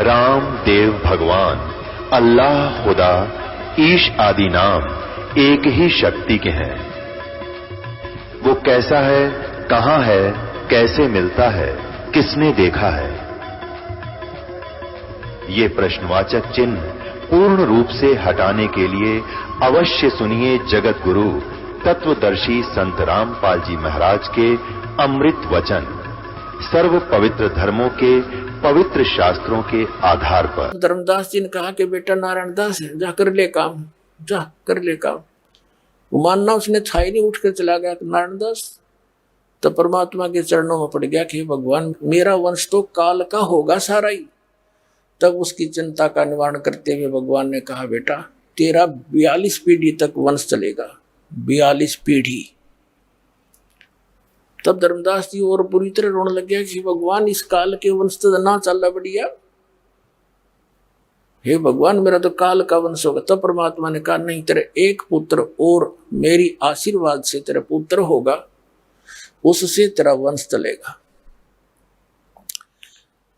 राम देव भगवान, अल्लाह खुदा, ईश आदि नाम एक ही शक्ति के हैं। वो कैसा है, कहां है, कैसे मिलता है, किसने देखा है? ये प्रश्नवाचक चिन्ह पूर्ण रूप से हटाने के लिए अवश्य सुनिए जगत गुरु तत्वदर्शी संत रामपाल जी महाराज के अमृत वचन, सर्व पवित्र धर्मों के पवित्र शास्त्रों के आधार पर। धर्मदास जी ने कहा कि बेटा नारायण दास है, जा कर ले काम, जा कर ले काम। वो मानना उसने था ही नहीं, उठ कर चला गया नारायण दास। तो परमात्मा के चरणों में पड़ गया कि भगवान मेरा वंश तो काल का होगा सारा ही। तब उसकी चिंता का निवारण करते हुए भगवान ने कहा बेटा तेरा 42 पीढ़ी तक वंश चलेगा, 42 पीढ़ी। तब धर्मदास जी और बुरी तरह रोने लग गया कि भगवान इस काल के वंश तो ना चल बढ़िया, हे भगवान मेरा तो काल का वंश होगा। तब परमात्मा ने कहा नहीं, तेरे एक पुत्र और मेरी आशीर्वाद से तेरा पुत्र होगा, उससे तेरा वंश चलेगा।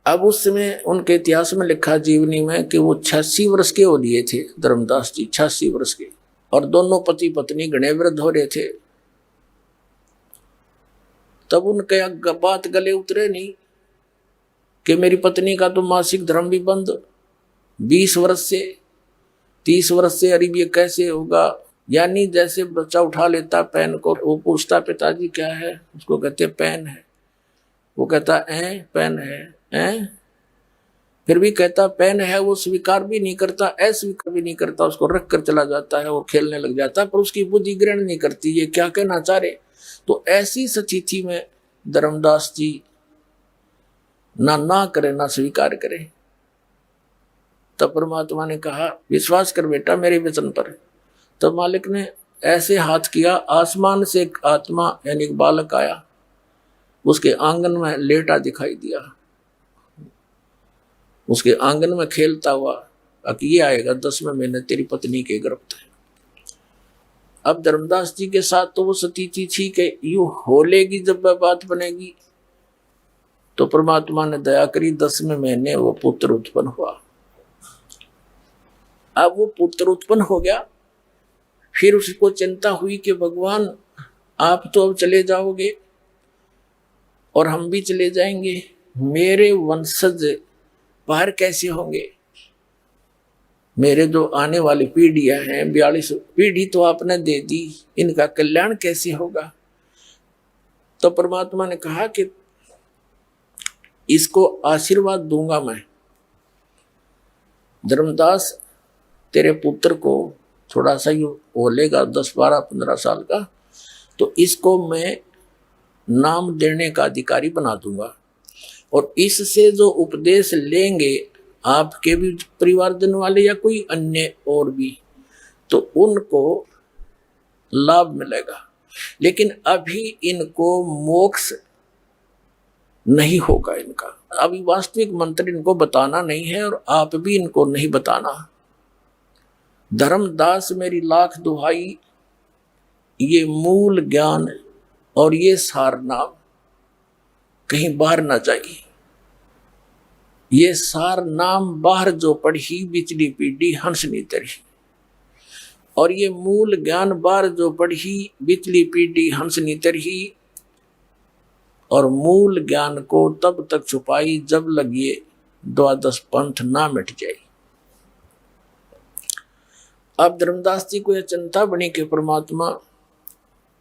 अब उस समय उनके इतिहास में लिखा जीवनी में कि वो 86 वर्ष के हो लिए थे धर्मदास जी, 86 वर्ष के, और दोनों पति पत्नी घने वृद्ध हो रहे थे। तब उनके बात गले उतरे नहीं कि मेरी पत्नी का तो मासिक धर्म भी बंद 20 वर्ष से 30 वर्ष से, अरे ये कैसे होगा? यानी जैसे बच्चा उठा लेता पेन को, वो पूछता पिताजी क्या है, उसको कहते पेन है, वो कहता पेन है, फिर भी कहता पेन है, वो स्वीकार भी नहीं करता, अस्वीकार भी नहीं करता, उसको रख कर चला जाता है, वो खेलने लग जाता है, पर उसकी बुद्धि ग्रहण नहीं करती ये क्या कहना चाह रहे। तो ऐसी स्थिति में धर्मदास जी ना करे ना स्वीकार करे। तब परमात्मा ने कहा विश्वास कर बेटा मेरे वचन पर। तब मालिक ने ऐसे हाथ किया, आसमान से एक आत्मा यानी एक बालक आया, उसके आंगन में लेटा दिखाई दिया, उसके आंगन में खेलता हुआ, कि ये आएगा 10वें महीने तेरी पत्नी के गर्भ है। अब धर्मदास जी के साथ तो वो स्थिति थी कि यूं हो लेगी जब वह बात बनेगी। तो परमात्मा ने दया करी, 10वें महीने वो पुत्र उत्पन्न हुआ। अब वो पुत्र उत्पन्न हो गया, फिर उसको चिंता हुई कि भगवान आप तो अब चले जाओगे और हम भी चले जाएंगे, मेरे वंशज बाहर कैसे होंगे? मेरे जो आने वाली पीढ़ियां हैं, 42 पीढ़ी तो आपने दे दी, इनका कल्याण कैसे होगा? तो परमात्मा ने कहा कि इसको आशीर्वाद दूंगा मैं, धर्मदास तेरे पुत्र को थोड़ा सा ही बोलेगा 10, 12, 15 साल का, तो इसको मैं नाम देने का अधिकारी बना दूंगा, और इससे जो उपदेश लेंगे आपके भी परिवारजन वाले या कोई अन्य और भी, तो उनको लाभ मिलेगा। लेकिन अभी इनको मोक्ष नहीं होगा इनका, अभी वास्तविक मंत्र इनको बताना नहीं है, और आप भी इनको नहीं बताना। धर्मदास मेरी लाख दुहाई, ये मूल ज्ञान और ये सार नाम कहीं बाहर ना जाइए। ये सार नाम बाहर जो पढ़ी बिचली पीढ़ी हंस नहीं तरी, और ये मूल ज्ञान बाहर जो पढ़ी बिचली पीढ़ी हंस नहीं तरी, और मूल ज्ञान को तब तक छुपाई जब लगिए द्वादश पंथ ना मिट जाए। अब धर्मदास जी को यह चिंता बनी कि परमात्मा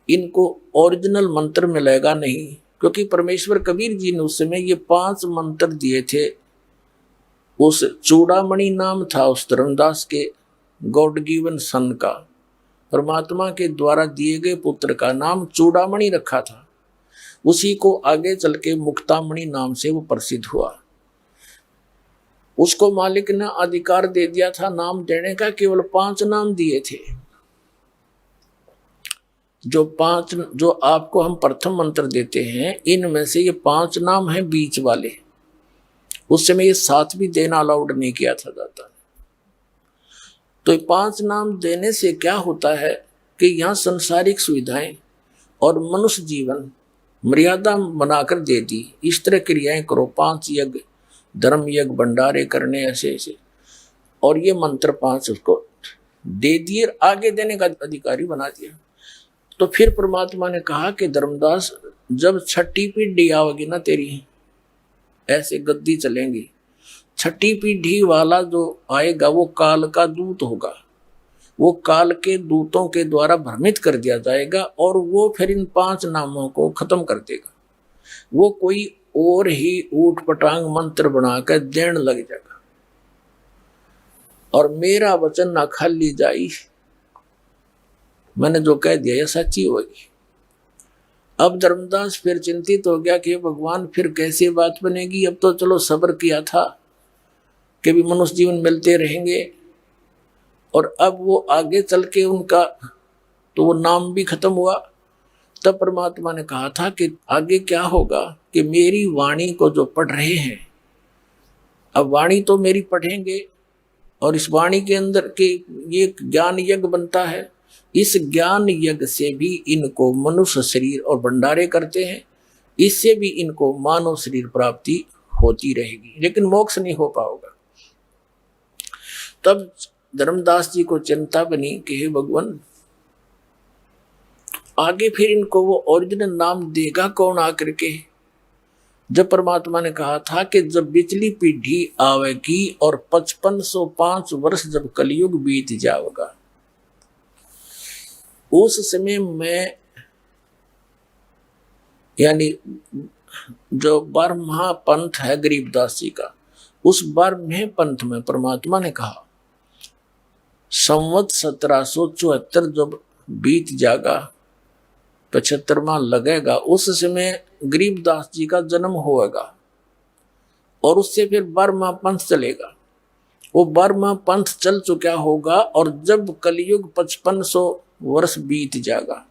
इनको ओरिजिनल मंत्र मिलेगा नहीं, क्योंकि परमेश्वर कबीर जी ने उस समय ये 5 मंत्र दिए थे। उस चूड़ामणि नाम था उस धर्मदास के गॉड गिवन सन का, परमात्मा के द्वारा दिए गए पुत्र का नाम चूड़ामणि रखा था। उसी को आगे चल के मुक्तामणि नाम से वो प्रसिद्ध हुआ। उसको मालिक ने अधिकार दे दिया था नाम देने का, केवल 5 नाम दिए थे। जो आपको हम प्रथम मंत्र देते हैं, इनमें से ये 5 नाम हैं बीच वाले। उस समय ये 7 भी देना अलाउड नहीं किया था दाता ने। तो ये 5 नाम देने से क्या होता है कि यहाँ संसारिक सुविधाएं और मनुष्य जीवन मर्यादा बनाकर दे दी। इस तरह क्रियाएं करो, 5 यज्ञ धर्म यज्ञ भंडारे करने ऐसे ऐसे, और ये मंत्र 5 उसको दे दिए, आगे देने का अधिकारी बना दिया। तो फिर परमात्मा ने कहा कि धर्मदास, जब छठी पीढ़ी आवेगी ना तेरी, ऐसे गद्दी चलेंगी, छठी पीढ़ी वाला जो आएगा वो काल का दूत होगा, वो काल के दूतों के द्वारा भ्रमित कर दिया जाएगा और वो फिर इन 5 नामों को खत्म कर देगा। वो कोई और ही ऊट पटांग मंत्र बनाकर देने लग जाएगा, और मेरा वचन ना खाली जाई, मैंने जो कह दिया ये सच्ची होगी। अब धर्मदास फिर चिंतित हो गया कि भगवान फिर कैसे बात बनेगी। अब तो चलो सब्र किया था कि भी मनुष्य जीवन मिलते रहेंगे, और अब वो आगे चल के उनका तो वो नाम भी खत्म हुआ। तब परमात्मा ने कहा था कि आगे क्या होगा कि मेरी वाणी को जो पढ़ रहे हैं, अब वाणी तो मेरी पढ़ेंगे और इस वाणी के अंदर के ये ज्ञान यज्ञ बनता है, इस ज्ञान यज्ञ से भी इनको मनुष्य शरीर और भंडारे करते हैं, इससे भी इनको मानव शरीर प्राप्ति होती रहेगी, लेकिन मोक्ष नहीं हो पाएगा। तब धर्मदास जी को चिंता बनी कि हे भगवान, आगे फिर इनको वो ओरिजिनल नाम देगा कौन आकर के। जब परमात्मा ने कहा था कि जब बिचली पीढ़ी आवेगी और 5505 वर्ष जब कलयुग बीत जाएगा, उस समय में यानी जो 12वां पंथ है गरीबदास जी का, उस 12वें पंथ में परमात्मा ने कहा संवत 1774 जब बीत जाएगा, 75वां लगेगा, उस समय गरीबदास जी का जन्म होगा और उससे फिर 12वां पंथ चलेगा। वो 12वां पंथ चल चुका होगा और जब कलयुग 5500 वर्ष बीत जाएगा,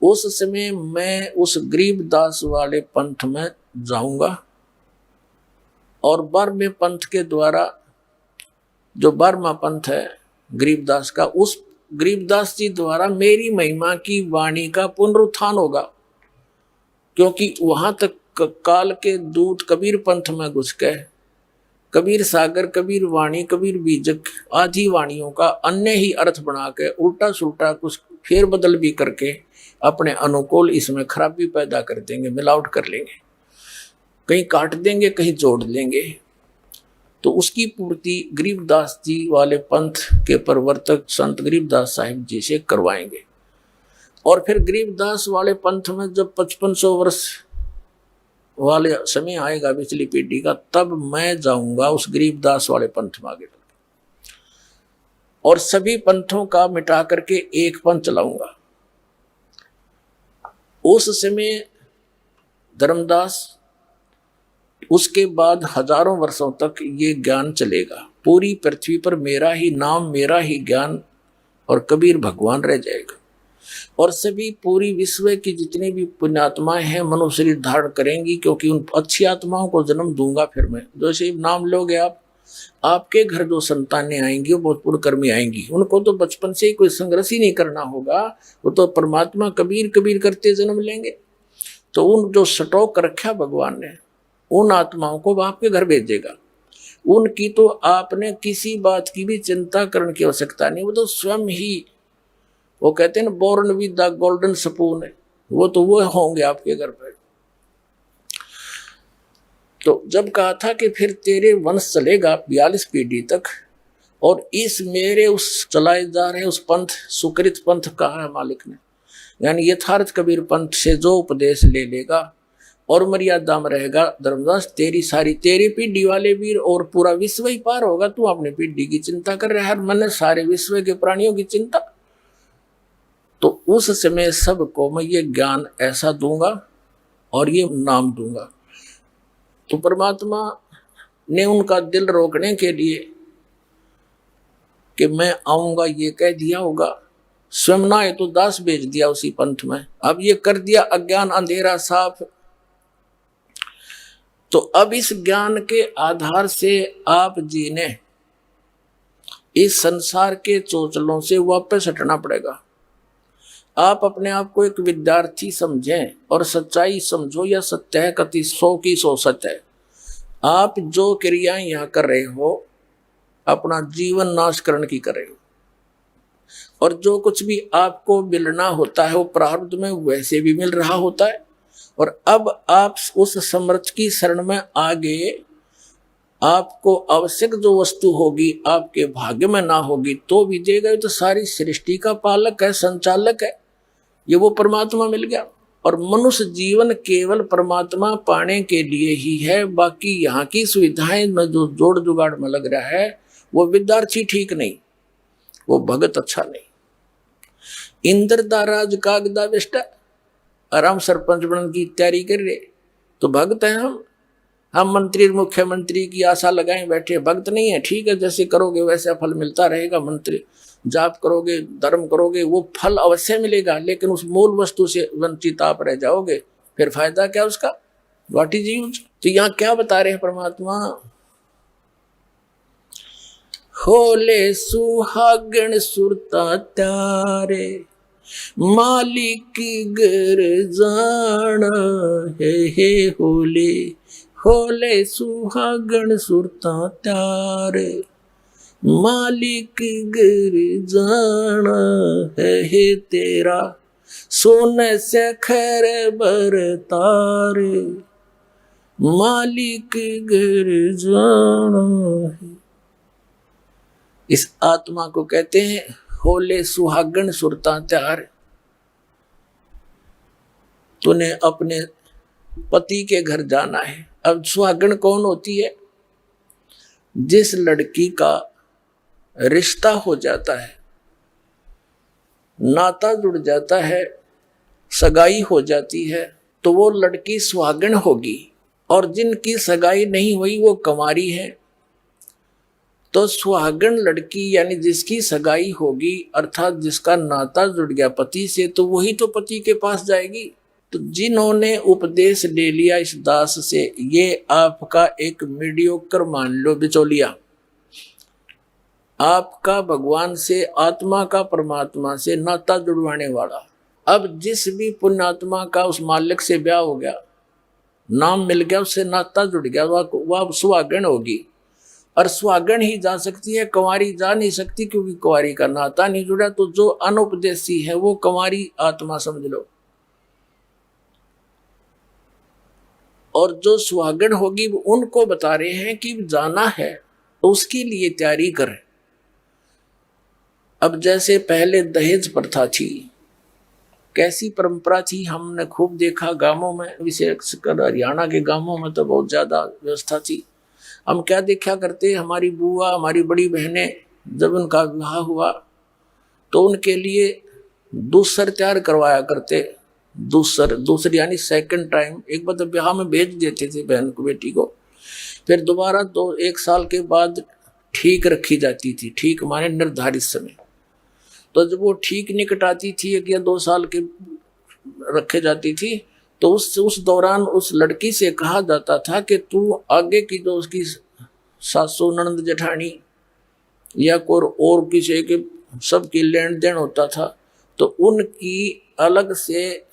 उस समय मैं उस गरीबदास वाले पंथ में जाऊंगा और 12वें पंथ के द्वारा, जो 12वां पंथ है गरीबदास का, उस गरीबदास जी द्वारा मेरी महिमा की वाणी का पुनरुत्थान होगा। क्योंकि वहां तक काल के दूत कबीर पंथ में घुस गए, कबीर सागर, कबीर वाणी, कबीर बीजक आदि वाणियों का अन्य ही अर्थ बना के उल्टा सुल्टा कुछ फेर बदल भी करके अपने अनुकूल इसमें खराबी पैदा कर देंगे, मिलावट कर लेंगे, कहीं काट देंगे, कहीं जोड़ लेंगे। तो उसकी पूर्ति गरीबदास जी वाले पंथ के प्रवर्तक संत गरीबदास साहिब जी से करवाएंगे। और फिर गरीबदास वाले पंथ में जब 5500 वर्ष वाले समय आएगा पिछली पीढ़ी का, तब मैं जाऊंगा उस गरीबदास वाले पंथ में आगे और सभी पंथों का मिटा करके एक पंथ चलाऊंगा। उस समय धर्मदास, उसके बाद हजारों वर्षों तक ये ज्ञान चलेगा, पूरी पृथ्वी पर मेरा ही नाम, मेरा ही ज्ञान और कबीर भगवान रह जाएगा। और सभी पूरी विश्व की जितनी भी पुण्यात्माएं हैं मनुष्य शरीर धारण करेंगी, क्योंकि उन अच्छी आत्माओं को जन्म दूंगा। फिर मैं जैसे नाम लोगे आप, आपके घर जो संतानें आएंगी वो बहुत पुण्यकर्मी आएंगी, उनको तो बचपन से ही कोई संघर्ष ही नहीं करना होगा, वो तो परमात्मा कबीर कबीर करते जन्म लेंगे। तो उन जो स्टॉक रखा भगवान ने, उन आत्माओं को आपके घर भेजेगा। उनकी तो आपने किसी बात की भी चिंता करने की आवश्यकता नहीं, वो तो स्वयं ही, वो कहते हैं ना born with the golden spoon है, वो तो वो होंगे आपके घर पर। तो जब कहा था कि फिर तेरे वंश चलेगा 42 पीढ़ी तक, और इस मेरे उस चलाए जा रहे उस पंथ, सुकृत पंथ कहा है मालिक ने, यानी यथार्थ कबीर पंथ से जो उपदेश ले लेगा और मर्यादा में रहेगा, धर्मदास तेरी सारी, तेरी पीढ़ी वाले वीर और पूरा विश्व ही पार होगा। तू अपनी पीढ़ी की चिंता कर रहा है, मैंने सारे विश्व के प्राणियों की चिंता। तो उस समय सबको मैं ये ज्ञान ऐसा दूंगा और ये नाम दूंगा। तो परमात्मा ने उनका दिल रोकने के लिए कि मैं आऊंगा ये कह दिया होगा, स्वयं ना है तो दास भेज दिया उसी पंथ में। अब ये कर दिया अज्ञान अंधेरा साफ। तो अब इस ज्ञान के आधार से आप जी ने इस संसार के चोचलों से वापस हटना पड़ेगा। आप अपने आप को एक विद्यार्थी समझें और सच्चाई समझो, या सत्य है कति 100 की 100 सत्य है। आप जो क्रियाएं यहाँ कर रहे हो अपना जीवन नाश करने की कर रहे हो, और जो कुछ भी आपको मिलना होता है वो प्रारब्ध में वैसे भी मिल रहा होता है। और अब आप उस समर्थ की शरण में आगे आपको आवश्यक जो वस्तु होगी आपके भाग्य में ना होगी तो भी देगा। तो सारी सृष्टि का पालक है, संचालक है, ये वो परमात्मा मिल गया। और मनुष्य जीवन केवल परमात्मा पाने के लिए ही है। बाकी यहाँ की सुविधाएं में जो जोड़ जुगाड़ में लग रहा है वो विद्यार्थी ठीक नहीं, वो भगत अच्छा नहीं। इंद्र दा राज कागदा बेस्टा, आराम सरपंच बनने की तैयारी कर रहे तो भगत हैं हम मंत्री मुख्यमंत्री की आशा लगाए बैठे, भक्त नहीं है। ठीक है, जैसे करोगे वैसा फल मिलता रहेगा। मंत्री जाप करोगे, धर्म करोगे, वो फल अवश्य मिलेगा, लेकिन उस मूल वस्तु से वंचित आप रह जाओगे, फिर फायदा क्या उसका? What is use? तो यहाँ क्या बता रहे हैं परमात्मा? होले सुहागण सुरता त्यारे, मालिक गर जाना है होले। होले सुहागण सुरता त्यारे, मालिक गर जाना है तेरा, सोने से खैर बरतारे, मालिक गर जाना है। इस आत्मा को कहते हैं होले सुहागण सुरता त्यार। तूने अपने पति के घर जाना है। अब सुहागण कौन होती है? जिस लड़की का रिश्ता हो जाता है, नाता जुड़ जाता है, सगाई हो जाती है, तो वो लड़की सुहागण होगी। और जिनकी सगाई नहीं हुई वो कुंवारी है। तो सुहागण लड़की यानी जिसकी सगाई होगी, अर्थात जिसका नाता जुड़ गया पति से, तो वही तो पति के पास जाएगी। तो जिन्होंने उपदेश ले लिया इस दास से, ये आपका एक मीडियोकर मान लो बिचौलिया, आपका भगवान से, आत्मा का परमात्मा से नाता जुड़वाने वाला। अब जिस भी पुण्यात्मा का उस मालिक से ब्याह हो गया, नाम मिल गया, उससे नाता जुड़ गया, वह सुहागण होगी। और सुहागण ही जा सकती है, कुंवारी जा नहीं सकती, क्योंकि कुंवारी का नाता नहीं जुड़ा। तो जो अनुपदेशी है वो कुंवारी आत्मा समझ लो, और जो सुहागण होगी वो उनको बता रहे हैं कि जाना है तो उसके लिए तैयारी करें। अब जैसे पहले दहेज प्रथा थी, कैसी परंपरा थी, हमने खूब देखा गांवों में, विशेषकर हरियाणा के गांवों में तो बहुत ज्यादा व्यवस्था थी। हम क्या देखा करते, हमारी बुआ, हमारी बड़ी बहनें जब उनका विवाह हुआ तो उनके लिए दूसर तैयार करवाया करते। दूसर यानी सेकंड टाइम, एक बार ब्याह में भेज देते थे बहन को, बेटी को, फिर दोबारा 1 साल के बाद ठीक रखी जाती थी। ठीक माने निर्धारित समय। तो जब वो ठीक निकट आती थी, 1 या 2 साल के रखे जाती थी, तो उस दौरान उस लड़की से कहा जाता था कि तू आगे की जो उसकी सासू, ननद, जेठानी या कोई और किसी के सबकी लेन देन होता था, तो उनकी अलग से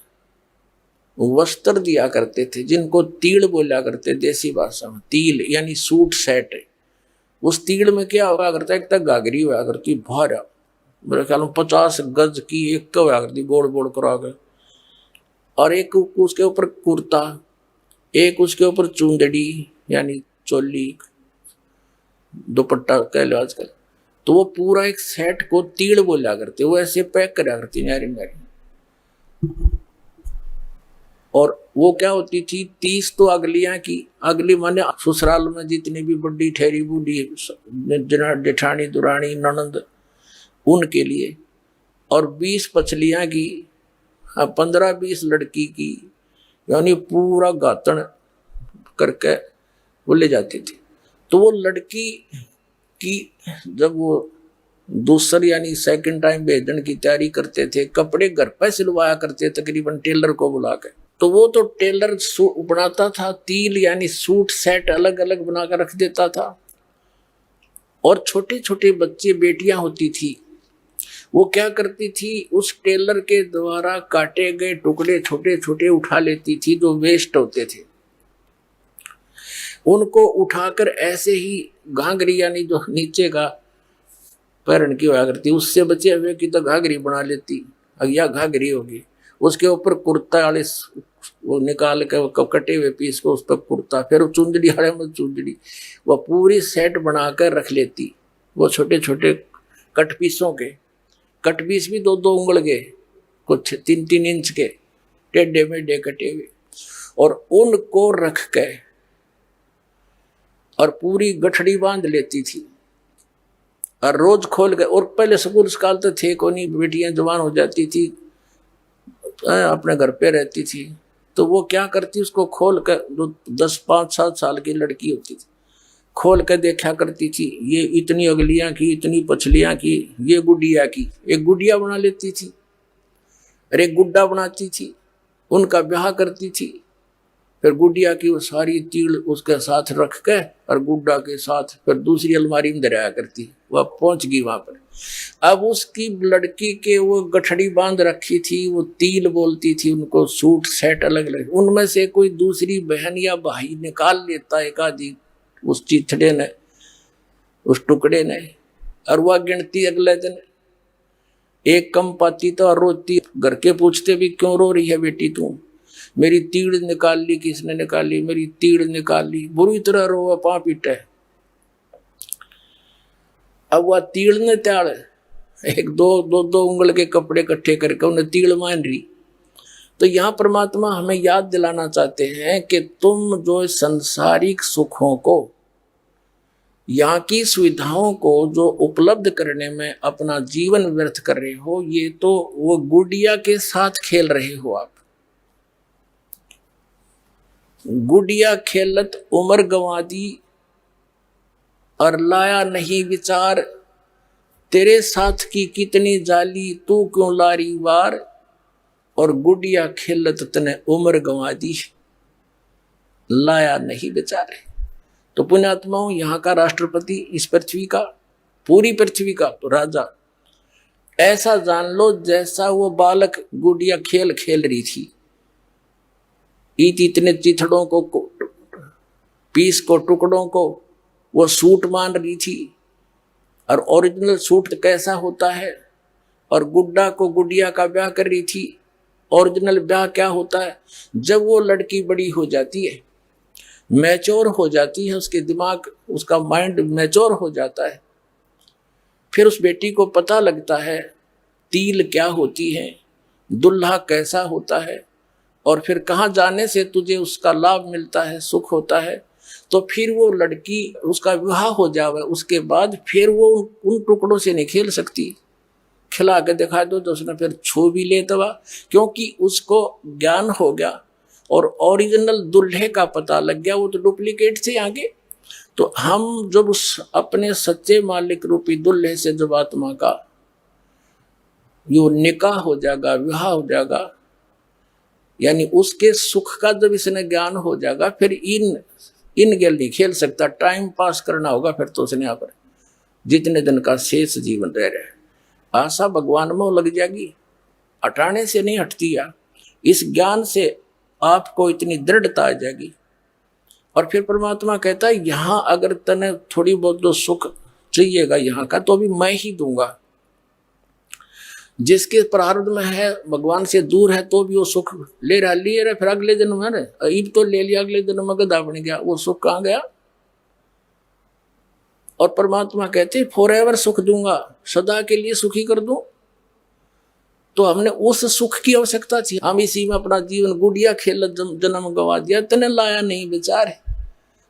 वस्त्र दिया करते थे, जिनको तीड़ बोला करते देसी भाषा में। तील यानी सूट सेट है। उस तीड़ में क्या हुआ करता है, एक तक गागरी हुआ करती भारा, मेरे ख्याल में 50 गज की एक हुआ करती, गोड़ गोड़ करा के, और एक उसके ऊपर कुर्ता, एक उसके ऊपर चुंदड़ी यानी चोली, दुपट्टा कह लो आजकल। तो वो पूरा एक सेट को तीड़ बोला करते, वो ऐसे पैक करा करती न्यारी न्यारी। और वो क्या होती थी, 30 तो अगलियां की, अगली माने ससुराल में जितनी भी बड़ी ठहरी बूढ़ी जेठानी, दुरानी, ननद, उनके लिए, और 20 पछलियां की, 15-20 लड़की की, यानी पूरा गातन करके वो ले जाती थी। तो वो लड़की की जब वो दूसरी यानी सेकंड टाइम भेजने की तैयारी करते थे, कपड़े घर पर सिलवाया करते तकरीबन टेलर को बुला के। तो वो तो टेलर बनाता था, तील यानी सूट सेट अलग अलग बनाकर रख देता था। और छोटे छोटे बच्चे, बेटियां होती थी, वो क्या करती थी, उस टेलर के द्वारा काटे गए टुकड़े छोटे छोटे उठा लेती थी जो वेस्ट होते थे, उनको उठाकर ऐसे ही घाघरी यानी जो नीचे का पैरण की हुआ करती, उससे बचे हुए की तो घाघरी बना लेती, या घाघरी होगी, उसके ऊपर कुर्ता वाले वो निकाल के वो कटे हुए पीस को उस पर कुर्ता, फिर वो चुंदड़ी हरे में चुंदड़ी, वो पूरी सेट बनाकर रख लेती। वो छोटे छोटे कट पीसों के, कट पीस भी 2-2 उंगल के, कुछ 3-3 इंच के टेढ़े मेढ़े कटे हुए, और उनको रख के और पूरी गठड़ी बांध लेती थी और रोज खोल के। और पहले स्कूल काल तो थे को नहीं, बेटियां जवान हो जाती थी अपने घर पे रहती थी, तो वो क्या करती, उसको खोल कर, जो 10-5-7 साल की लड़की होती थी, खोल कर देखा करती थी, ये इतनी अगलियां की, इतनी पछलियां की, ये गुडिया की, एक गुडिया बना लेती थी और एक गुड्डा बनाती थी, उनका ब्याह करती थी। फिर गुडिया की वो सारी तीड़ उसके साथ रख के और गुड्डा के साथ फिर दूसरी अलमारी में दराया करती। वह पहुंच गई वहां पर। अब उसकी लड़की के वो गठड़ी बांध रखी थी, वो तिल बोलती थी उनको, सूट सेट अलग अलग, उनमें से कोई दूसरी बहन या भाई निकाल लेता एक आदि उस चिथड़े ने, उस टुकड़े ने, और वह गिनती अगले दिन एक कम पाती तो रोती। घर के पूछते भी क्यों रो रही है बेटी तू, मेरी तीड़ निकाल ली, किसने निकाली, मेरी तीड़ निकाल ली, बुरी तरह रो पा पीटे। अब वह तीड़ ने त्याड़ एक दो उंगल के कपड़े इकट्ठे करके उन्हें तीड़ मान रही। तो यहाँ परमात्मा हमें याद दिलाना चाहते हैं कि तुम जो संसारिक सुखों को, यहाँ की सुविधाओं को जो उपलब्ध करने में अपना जीवन व्यर्थ कर रहे हो, ये तो वो गुड़िया के साथ खेल रहे हो आप। गुड़िया खेलत उम्र गंवा दी और लाया नहीं विचार, तेरे साथ की कितनी जाली तू क्यों लारी वार, और गुड़िया खेलत तने उम्र गंवा दी, लाया नहीं विचार। तो पुण्यात्माओं, यहाँ का राष्ट्रपति, इस पृथ्वी का, पूरी पृथ्वी का तो राजा, ऐसा जान लो जैसा वो बालक गुड़िया खेल खेल रही थी, इतने चिथड़ों को पीस को टुकड़ों को वो सूट मान रही थी। और ओरिजिनल सूट कैसा होता है, और गुड्डा को गुड़िया का ब्याह कर रही थी। ओरिजिनल ब्याह क्या होता है, जब वो लड़की बड़ी हो जाती है, मैच्योर हो जाती है, उसके दिमाग, उसका माइंड मैच्योर हो जाता है, फिर उस बेटी को पता लगता है तिल क्या होती है, दुल्हा कैसा होता है, और फिर कहाँ जाने से तुझे उसका लाभ मिलता है, सुख होता है। तो फिर वो लड़की, उसका विवाह हो जावे, उसके बाद फिर वो उन टुकड़ों से नहीं खेल सकती। खिला के दिखा दो तो उसने फिर छू भी ले दवा, क्योंकि उसको ज्ञान हो गया और ओरिजिनल दूल्हे का पता लग गया, वो तो डुप्लीकेट से आगे। तो हम जब उस अपने सच्चे मालिक रूपी दूल्हे से जब आत्मा का यो निकाह हो जाएगा, विवाह हो जाएगा, यानी उसके सुख का जब इसने ज्ञान हो जाएगा, फिर इन गेल नहीं खेल सकता, टाइम पास करना होगा फिर तो उसने यहाँ पर जितने दिन का शेष जीवन रह रहे। आशा भगवान में लग जाएगी, हटाने से नहीं हटती यार, इस ज्ञान से आपको इतनी दृढ़ता आ जाएगी। और फिर परमात्मा कहता है यहाँ अगर तने थोड़ी बहुत जो सुख चाहिएगा यहाँ का, तो अभी मैं ही दूंगा। जिसके प्रारब्ध में है, भगवान से दूर है, तो भी वो सुख ले रहा, लिए रहे, फिर अगले जन्म है ना, ईब तो ले लिया, अगले जन्म में गधा बन गया, वो सुख कहाँ गया। और परमात्मा कहते फॉरएवर सुख दूंगा, सदा के लिए सुखी कर दूं। तो हमने उस सुख की आवश्यकता थी, हम इसी में अपना जीवन गुड़िया खेल जन्म गवा दिया, तने लाया नहीं विचार है।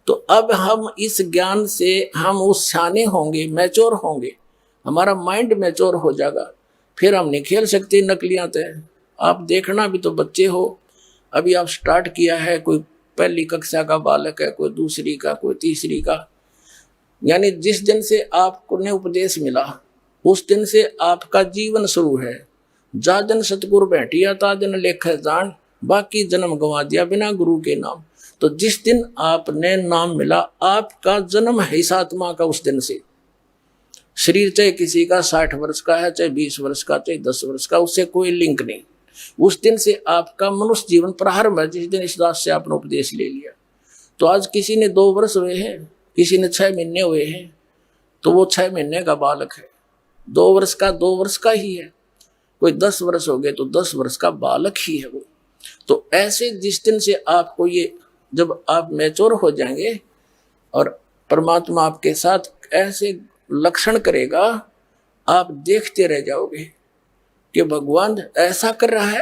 तो अब हम इस ज्ञान से हम उस सियाने होंगे, मैच्योर होंगे, हमारा माइंड मैच्योर हो जाएगा, फिर हम नहीं खेल सकते नकलियां तय। आप देखना भी तो बच्चे हो, अभी आप स्टार्ट किया है, कोई पहली कक्षा का बालक है, कोई दूसरी का, कोई तीसरी का, यानी जिस दिन से आपको ने उपदेश मिला उस दिन से आपका जीवन शुरू है। जा दिन सतगुरु बैठिया ता दिन लेख जान, बाकी जन्म गंवा दिया बिना गुरु के नाम। तो जिस दिन आपने नाम मिला, आपका जन्म है इस आत्मा का, उस दिन से शरीर चाहे किसी का 60 वर्ष का है, चाहे 20 वर्ष का, चाहे 10 वर्ष का, उससे कोई लिंक नहीं। उस दिन से आपका मनुष्य जीवन प्रारंभ है, जिस दिन इस दास से आपने उपदेश ले लिया। तो आज किसी ने 2 वर्ष हुए हैं, किसी ने 6 महीने हुए हैं, तो वो 6 महीने का बालक है। 2 वर्ष का 2 वर्ष का ही है। कोई 10 वर्ष हो गए तो 10 वर्ष का बालक ही है वो। तो ऐसे जिस दिन से आपको ये, जब आप मैच्योर हो जाएंगे और परमात्मा आपके साथ ऐसे लक्षण करेगा, आप देखते रह जाओगे कि भगवान ऐसा कर रहा है,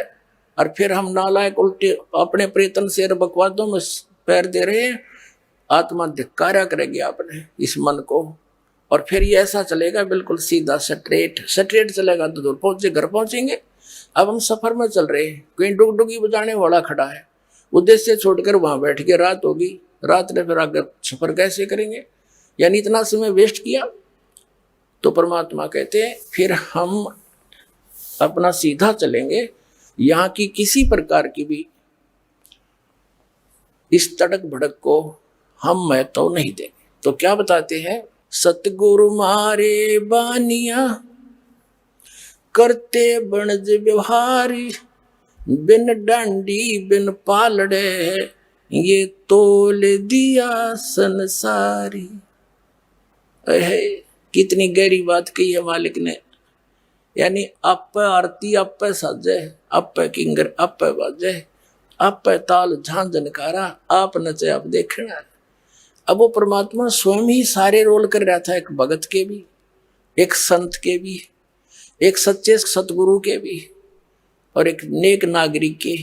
और फिर हम नालायक उल्टे अपने प्रेतन से बकवादों में पैर दे रहे हैं। आत्मा धिक्कारा करेगी आपने इस मन को, और फिर ये ऐसा चलेगा बिल्कुल सीधा स्ट्रेट चलेगा तो दूर पहुंचे, घर पहुंचेंगे। अब हम सफर में चल रहे हैं, कहीं डुगडुगी बजाने वाला खड़ा है, उद्देश्य छोड़कर वहां बैठ के रात होगी, रात में फिर आगे सफर कैसे करेंगे, यानी इतना समय वेस्ट किया। तो परमात्मा कहते हैं फिर हम अपना सीधा चलेंगे, यहाँ की किसी प्रकार की भी इस तड़क भड़क को हम महत्व नहीं देंगे। तो क्या बताते हैं, सतगुरु मारे बानिया करते बनज व्यवहारी, बिन डांडी बिन पालड़े ये तोल दिया संसारी। कितनी गहरी बात कही है मालिक ने, यानी आप आरती आप साजे, आप किंगर आप बाजे, आप ताल झांझनकारा, आप नचे आप देखना। अब वो परमात्मा स्वयं ही सारे रोल कर रहा था, एक भगत के भी, एक संत के भी, एक सच्चे सतगुरु के भी, और एक नेक नागरिक के।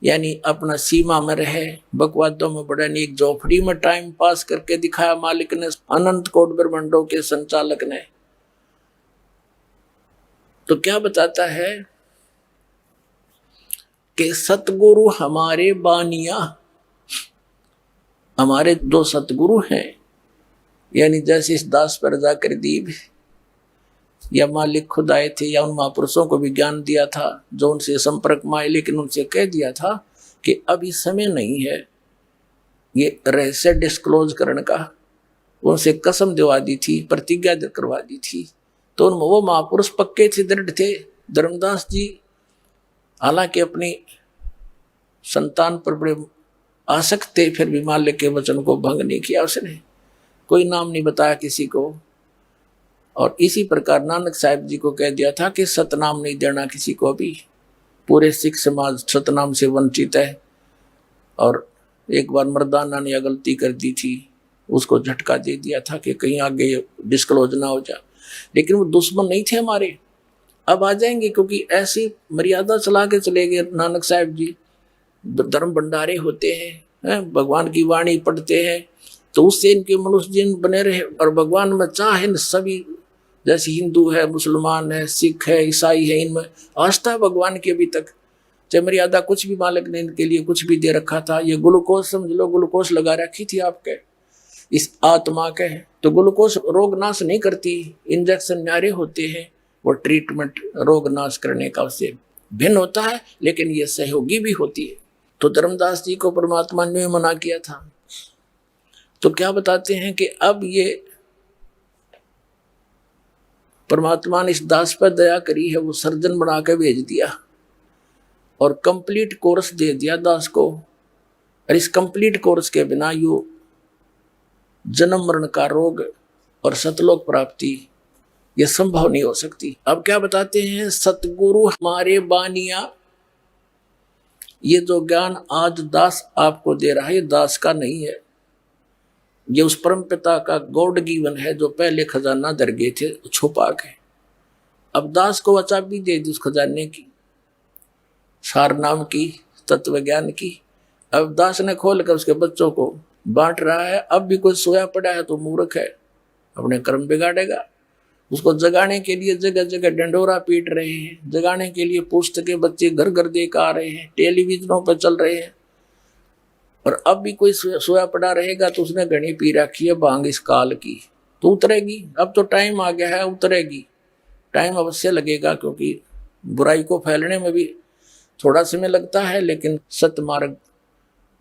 यानी अपना सीमा में रहे, बकवादों में बड़ा नहीं, एक झोपड़ी में टाइम पास करके दिखाया मालिक ने, अनंत कोट ब्रह्मांडों के संचालक ने। तो क्या बताता है कि सतगुरु हमारे बानिया, हमारे 2 सतगुरु हैं, यानी जैसे इस दास पर जाकर दीप या मालिक खुद आए थे, या उन महापुरुषों को भी ज्ञान दिया था जो उनसे संपर्क में आए, लेकिन उनसे कह दिया था कि अभी समय नहीं है ये रहस्य डिस्क्लोज करने का। उनसे कसम दिवा दी थी, प्रतिज्ञा करवा दी थी। तो वो महापुरुष पक्के थे, दृढ़ थे। धर्मदास जी हालांकि अपनी संतान पर बड़े आसक्त थे, फिर भी मालिक के वचन को भंग नहीं किया उसने, कोई नाम नहीं बताया किसी को। और इसी प्रकार नानक साहिब जी को कह दिया था कि सतनाम नहीं देना किसी को भी, पूरे सिख समाज सतनाम से वंचित है। और एक बार मर्दाना ने गलती कर दी थी, उसको झटका दे दिया था कि कहीं आगे डिस्क्लोज ना हो जाए, लेकिन वो दुश्मन नहीं थे हमारे। अब आ जाएंगे, क्योंकि ऐसी मर्यादा चला के चले गए नानक साहिब जी। धर्म भंडारे होते हैं, भगवान की वाणी पढ़ते हैं, तो उससे इनके मनुष्य जीवन बने रहे। और भगवान में चाहे सभी, जैसे हिंदू है, मुसलमान है, सिख है, ईसाई है, इनमें आस्था है भगवान की अभी तक। चाहे मर्यादा कुछ भी मालिक ने इनके लिए कुछ भी दे रखा था। ये ग्लूकोज समझ लो, ग्लूकोज लगा रखी थी आपके इस आत्मा के, तो ग्लूकोज रोग नाश नहीं करती, इंजेक्शन न्यारे होते हैं, वो ट्रीटमेंट रोग नाश करने का उससे भिन्न होता है, लेकिन ये सहयोगी भी होती है। तो धर्मदास जी को परमात्मा ने मना किया था। तो क्या बताते हैं कि अब ये परमात्मा ने इस दास पर दया करी है, वो सर्जन बना के भेज दिया और कंप्लीट कोर्स दे दिया दास को। और इस कंप्लीट कोर्स के बिना यू जन्म मरण का रोग और सतलोक प्राप्ति ये संभव नहीं हो सकती। अब क्या बताते हैं, सतगुरु हमारे बानिया, ये जो ज्ञान आज दास आपको दे रहा है, ये दास का नहीं है, ये उस परम पिता का गॉड गिवन है, जो पहले खजाना दर गए थे छुपा के। अब दास को चाबी दे दी उस खजाने की, सार नाम की, तत्व ज्ञान की। अब दास ने खोल कर उसके बच्चों को बांट रहा है। अब भी कोई सोया पड़ा है तो मूर्ख है, अपने कर्म बिगाड़ेगा। उसको जगाने के लिए जगह जगह डंडोरा पीट रहे हैं, जगाने के लिए पुस्तकें बच्चे घर घर देकर आ रहे हैं, टेलीविजनों पर चल रहे हैं। और अब भी कोई सोया पड़ा रहेगा तो उसने घनी पी रखी है भांग इस काल की, तो उतरेगी। अब तो टाइम आ गया है, उतरेगी। टाइम अवश्य लगेगा, क्योंकि बुराई को फैलने में भी थोड़ा समय लगता है, लेकिन सतमार्ग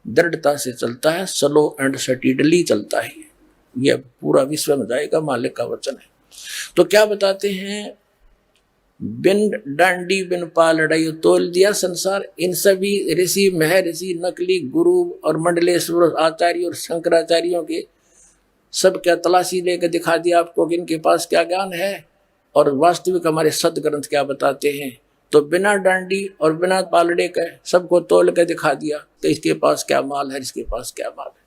दृढ़ता से चलता है, स्लो एंड स्टडीली चलता है। यह पूरा विश्व में जाएगा, मालिक का वचन है। तो क्या बताते हैं, बिन डांडी बिन पालड़ाई तोल दिया संसार। इन सभी ऋषि, महर्षि, नकली गुरु और मंडलेश्वर आचार्य और शंकराचार्यों के सब क्या तलाशी लेकर दिखा दिया आपको कि इनके पास क्या ज्ञान है और वास्तविक हमारे सदग्रंथ क्या बताते हैं। तो बिना डांडी और बिना पालड़े के सबको तोल के दिखा दिया तो इसके पास क्या माल है, इसके पास क्या माल है।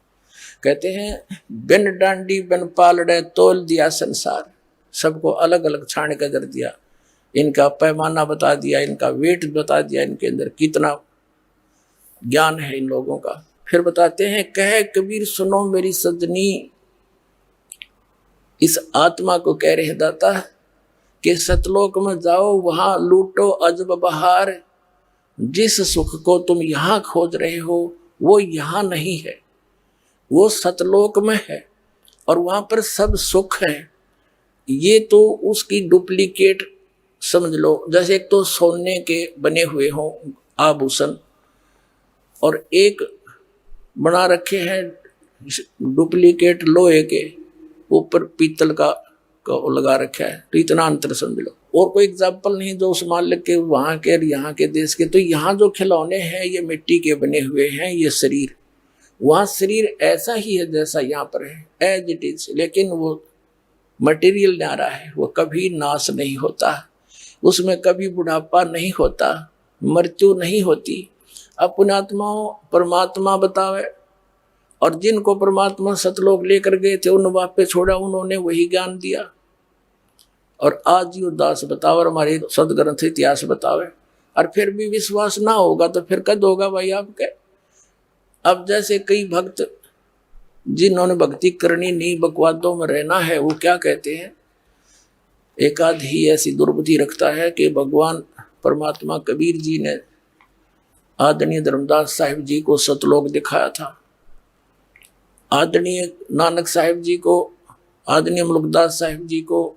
कहते हैं बिन डांडी बिन पालड़े तोल दिया संसार, सबको अलग अलग छान के दर दिया, इनका पैमाना बता दिया, इनका वेट बता दिया, इनके अंदर कितना ज्ञान है इन लोगों का। फिर बताते हैं कहे कबीर सुनो मेरी सजनी, इस आत्मा को कह रहे दाता कि सतलोक में जाओ, वहां लूटो अजब बहार, जिस सुख को तुम यहां खोज रहे हो वो यहां नहीं है, वो सतलोक में है और वहां पर सब सुख है। ये तो उसकी डुप्लीकेट समझ लो, जैसे एक तो सोने के बने हुए हों आभूषण और एक बना रखे हैं डुप्लीकेट लोहे के, ऊपर पीतल का लगा रखा है, तो इतना अंतर समझ लो। और कोई एग्जाम्पल नहीं जो उस मालिक के वहां के और यहाँ के देश के। तो यहाँ जो खिलौने हैं ये मिट्टी के बने हुए हैं, ये शरीर, वहां शरीर ऐसा ही है जैसा यहाँ पर है, एज इट इज, लेकिन वो मटेरियल न्यारा है, वो कभी नाश नहीं होता, उसमें कभी बुढ़ापा नहीं होता, मृत्यु नहीं होती। अपने आत्माओं परमात्मा बतावे, और जिनको परमात्मा सतलोक लेकर गए थे उन वापस छोड़ा, उन्होंने वही ज्ञान दिया। और आज ये उदास बताओ और हमारे सदग्रंथ इतिहास बतावे, और फिर भी विश्वास ना होगा तो फिर कद होगा भाई आपके। अब जैसे कई भक्त जिन्होंने भक्ति करनी नहीं, बकवादों में रहना है, वो क्या कहते हैं, एक आध ही ऐसी दुर्बुद्धि रखता है कि भगवान परमात्मा कबीर जी ने आदरणीय धर्मदास साहिब जी को सतलोक दिखाया था, आदरणीय नानक साहिब जी को, आदरणीय मुल्कदास साहिब जी को,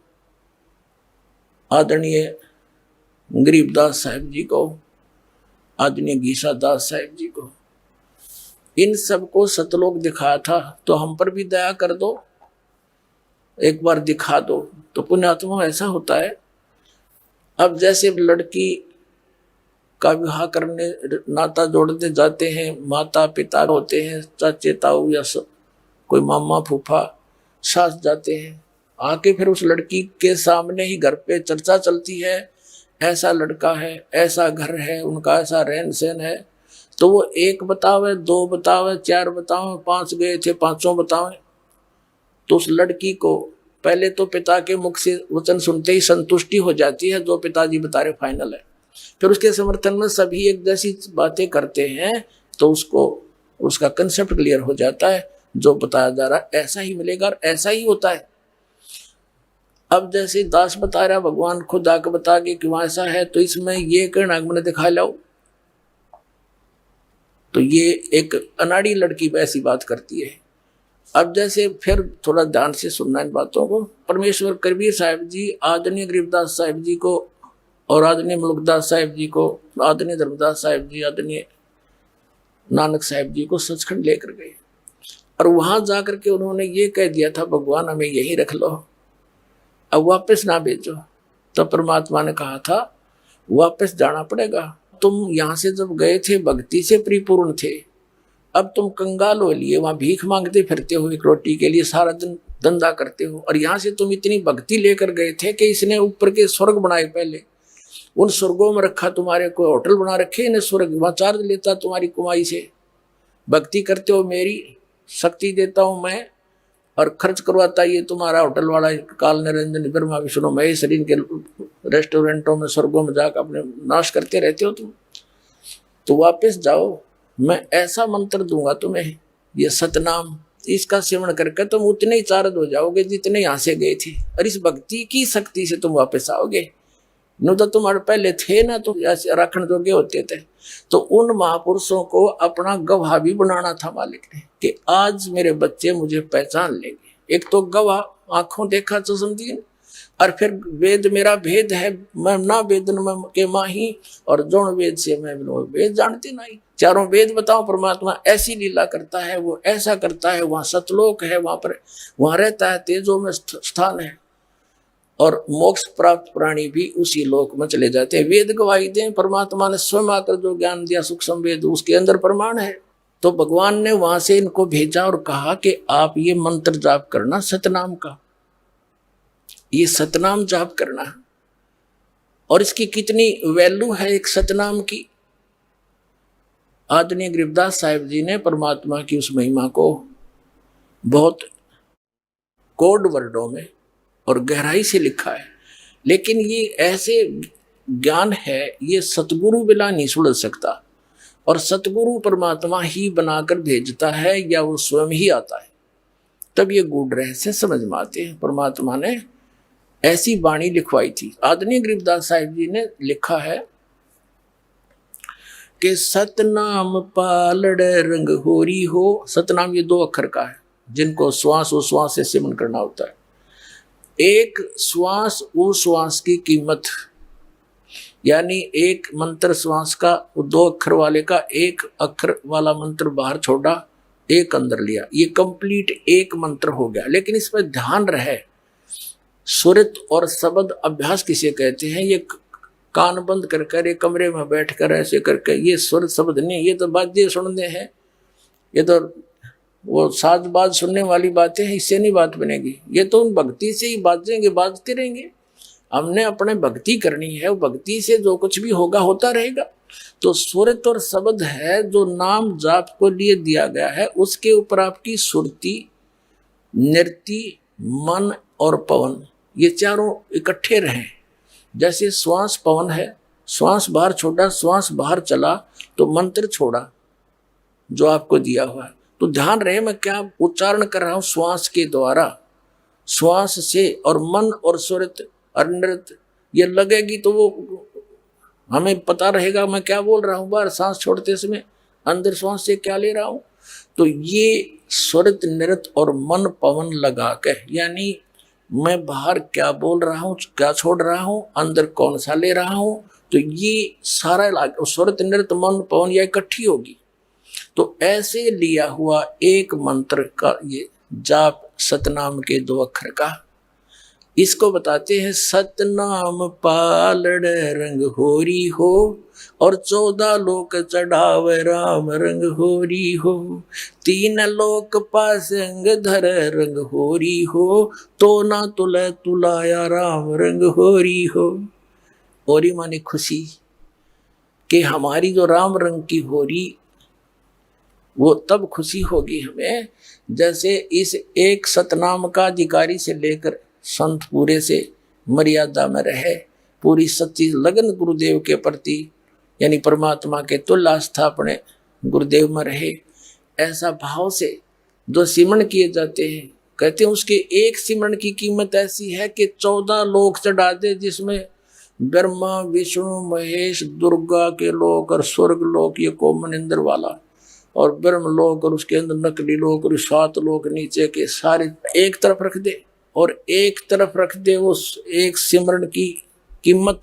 आदरणीय गरीबदास साहिब जी को, आदरणीय गीसा दास साहिब जी को, इन सबको सतलोक दिखाया था। तो हम पर भी दया कर दो, एक बार दिखा दो। तो पुण्यात्मा ऐसा होता है, अब जैसे लड़की का विवाह करने नाता जोड़ते जाते हैं, माता पिता होते हैं, चाचे ताऊ या कोई मामा फूफा सास जाते हैं, आके फिर उस लड़की के सामने ही घर पे चर्चा चलती है, ऐसा लड़का है, ऐसा घर है, उनका ऐसा रहन सहन है। तो वो एक बतावे, दो बतावे, चार बतावे, पांच गए थे पांचों बतावे। तो उस लड़की को पहले तो पिता के मुख से वचन सुनते ही संतुष्टि हो जाती है, जो पिताजी बता रहे फाइनल है। फिर उसके समर्थन में सभी एक जैसी बातें करते हैं, तो उसको उसका कंसेप्ट क्लियर हो जाता है, जो बताया जा रहा है ऐसा ही मिलेगा और ऐसा ही होता है। अब जैसे दास बता रहा, भगवान खुद आकर बता के कि वहां ऐसा है, तो इसमें ये कहना मैंने दिखा लाओ, तो ये एक अनाड़ी लड़की ऐसी बात करती है। अब जैसे फिर थोड़ा ध्यान से सुनना इन बातों को। परमेश्वर कबीर साहिब जी आदरणीय गरीबदास साहिब जी को और आदरणीय मुल्कदास साहिब जी को, आदरणीय धर्मदास साहिब जी, आदरणीय नानक साहिब जी को सचखंड लेकर गए, और वहां जाकर के उन्होंने ये कह दिया था, भगवान हमें यहीं रख लो, अब वापस ना भेजो। तब परमात्मा ने कहा था वापस जाना पड़ेगा, तुम यहां से जब गए थे भक्ति से परिपूर्ण थे, अब तुम कंगाल हो लिए वहां भीख मांगते फिरते हो, एक रोटी के लिए सारा दिन धंधा करते हो, और यहाँ से तुम इतनी भक्ति लेकर गए थे कि इसने ऊपर के स्वर्ग बनाए, पहले उन स्वर्गों में रखा, तुम्हारे कोई होटल बना रखे इन्हें स्वर्ग, वहां चार्ज लेता तुम्हारी कमाई से, भक्ति करते हो मेरी, शक्ति देता हूं मैं और खर्च करवाता ये तुम्हारा होटल वाला काल निरंजन ब्रह्मा विष्णु महेश, इनके रेस्टोरेंटों में स्वर्गों में जाकर अपने नाश करते रहते हो तुम। तो वापस जाओ, मैं ऐसा मंत्र दूंगा तुम्हें, ये सतनाम, इसका सेवन करके तुम उतने ही चार्ज हो जाओगे जितने यहाँ से गए थे, और इस भक्ति की शक्ति से तुम वापस आओगे। न तो तुम्हारे पहले थे ना, तुम ऐसे राखण जोगे होते थे। तो उन महापुरुषों को अपना गवाह भी बनाना था मालिक ने, कि आज मेरे बच्चे मुझे पहचान लेंगे। एक तो गवाह आंखों देखा तो समझिए, और फिर वेद मेरा भेद है, मैं ना वेदन के माही, और जोन वेद से मैं वेद जानते नहीं। चारों वेद बताओ, परमात्मा ऐसी लीला करता है, वो ऐसा करता है, वहां सतलोक है, वहां पर वहां रहता है, तेजो में स्थान है। और मोक्ष प्राप्त प्राणी भी उसी लोक में चले जाते हैं। वेद गवाही दें, परमात्मा ने स्वयं आकर जो ज्ञान दिया सूक्ष्म वेद, उसके अंदर प्रमाण है। तो भगवान ने वहां से इनको भेजा और कहा कि आप ये मंत्र जाप करना सतनाम का, ये सतनाम जाप करना। और इसकी कितनी वैल्यू है एक सतनाम की। आदरणीय गरीबदास साहिब जी ने परमात्मा की उस महिमा को बहुत कोड वर्डों में और गहराई से लिखा है। लेकिन ये ऐसे ज्ञान है, ये सतगुरु बिना नहीं सुलझ सकता। और सतगुरु परमात्मा ही बनाकर भेजता है या वो स्वयं ही आता है, तब ये गूढ़ रहस्य समझ में आते हैं। परमात्मा ने ऐसी वाणी लिखवाई थी। आदरणीय गरीबदास साहिब जी ने लिखा है कि सतनाम पालड़ रंग होरी हो। सतनाम ये 2 अक्षर का है, जिनको श्वास उश्वास से सिमरन करना होता है। एक श्वास उश्वास की कीमत, यानी एक मंत्र श्वास का 2 अक्षर वाले का 1 अक्षर वाला मंत्र बाहर छोड़ा, 1 अंदर लिया, ये कंप्लीट 1 मंत्र हो गया। लेकिन इसमें ध्यान रहे, सुरत और शब्द अभ्यास किसे कहते हैं? ये कान बंद कर एक कमरे में बैठकर ऐसे करके, ये सुर शब्द नहीं, ये तो बातें सुनने हैं, ये तो वो साजबाज सुनने वाली बातें हैं, इससे नहीं बात बनेगी। ये तो उन भक्ति से ही बाजेंगे, बाजते रहेंगे। हमने अपने भक्ति करनी है, भक्ति से जो कुछ भी होगा होता रहेगा। तो सुरत और शब्द है जो नाम जाप को लिए दिया गया है, उसके ऊपर आपकी सुरती, नृत्य, मन और पवन, ये चारों इकट्ठे रहें। जैसे श्वास पवन है, श्वास बाहर छोड़ा, श्वास बाहर चला तो मंत्र छोड़ा जो आपको दिया हुआ है। तो ध्यान रहे मैं क्या उच्चारण कर रहा हूं श्वास के द्वारा, श्वास से। और मन और सुरत और नृत्य ये लगेगी तो वो हमें पता रहेगा मैं क्या बोल रहा हूं। बाहर सांस छोड़ते समय अंदर श्वास से क्या ले रहा हूं। तो ये सुरत नृत्य और मन पवन लगा के, यानी मैं बाहर क्या बोल रहा हूँ, क्या छोड़ रहा हूँ, अंदर कौन सा ले रहा हूँ, तो ये सारा सुरत नृत्य मन पवन या इकट्ठी होगी। तो ऐसे लिया हुआ एक मंत्र का ये जाप सतनाम के 2 अक्षर का, इसको बताते हैं सतनाम पालड़ रंग होरी हो और 14 लोक चढ़ावे राम रंग होरी हो। 3 लोक पासंग धर रंग होरी हो, तो ना तुले तुलाया राम रंग होरी हो। होरी माने खुशी, कि हमारी जो राम रंग की होरी, वो तब खुशी होगी हमें जैसे इस एक सतनाम का अधिकारी से लेकर संत पूरे से मर्यादा में रहे, पूरी सच्ची लगन गुरुदेव के प्रति, यानी परमात्मा के तुल्य आस्था अपने गुरुदेव में रहे। ऐसा भाव से जो सिमरण किए जाते हैं, कहते हैं उसके एक सिमरण की कीमत ऐसी है कि 14 लोक चढ़ा दे, जिसमें ब्रह्मा विष्णु महेश दुर्गा के लोक और स्वर्ग लोक, ये कॉमन इंद्र वाला, और ब्रह्म लोक और उसके अंदर नकली लोक और 7 लोक नीचे के सारे एक तरफ रख दे, और एक तरफ रख दे उस एक सिमरण की कीमत।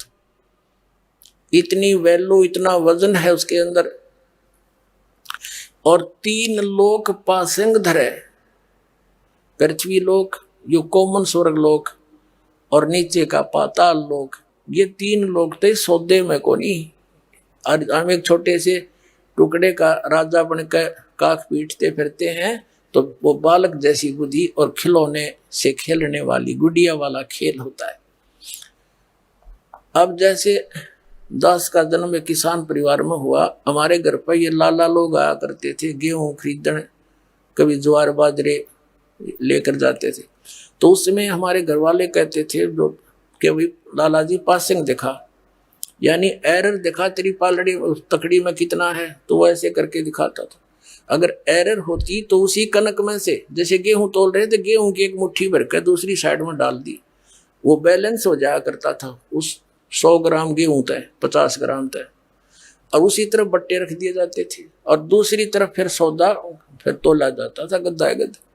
इतनी वैल्यू, इतना वजन है उसके अंदर। और 3 लोक पासंग धरे, पृथ्वी लोक यो कॉमन स्वर्ग लोक और नीचे का पाताल लोक, ये 3 लोक थे सौदे में को नहीं। हम एक छोटे से टुकड़े का राजा बनकर काख पीटते फिरते हैं, तो वो बालक जैसी बुद्धि और खिलौने से खेलने वाली गुड़िया वाला खेल होता है। अब जैसे दास का जन्म एक किसान परिवार में हुआ, हमारे घर पर ये लाला लोग आया करते थे गेहूं खरीदने, कभी ज्वार बाजरे लेकर जाते थे। तो उस समय हमारे घर वाले कहते थे जो कि भाई लाला जी पासिंग दिखा, यानी एरर दिखा, तेरी पालड़ी उस तकड़ी में कितना है, तो वो ऐसे करके दिखाता था। अगर एरर होती तो उसी कनक में से, जैसे गेहूं तोल रहे थे, गेहूं की एक मुट्ठी भर कर दूसरी साइड में डाल दी, वो बैलेंस हो जाया करता था। उस 100 ग्राम गेहूं तय 50 ग्राम तय, और उसी तरफ बट्टे रख दिए जाते थे, और दूसरी तरफ फिर सौदा फिर तोला जाता था गद्दा गद्दा।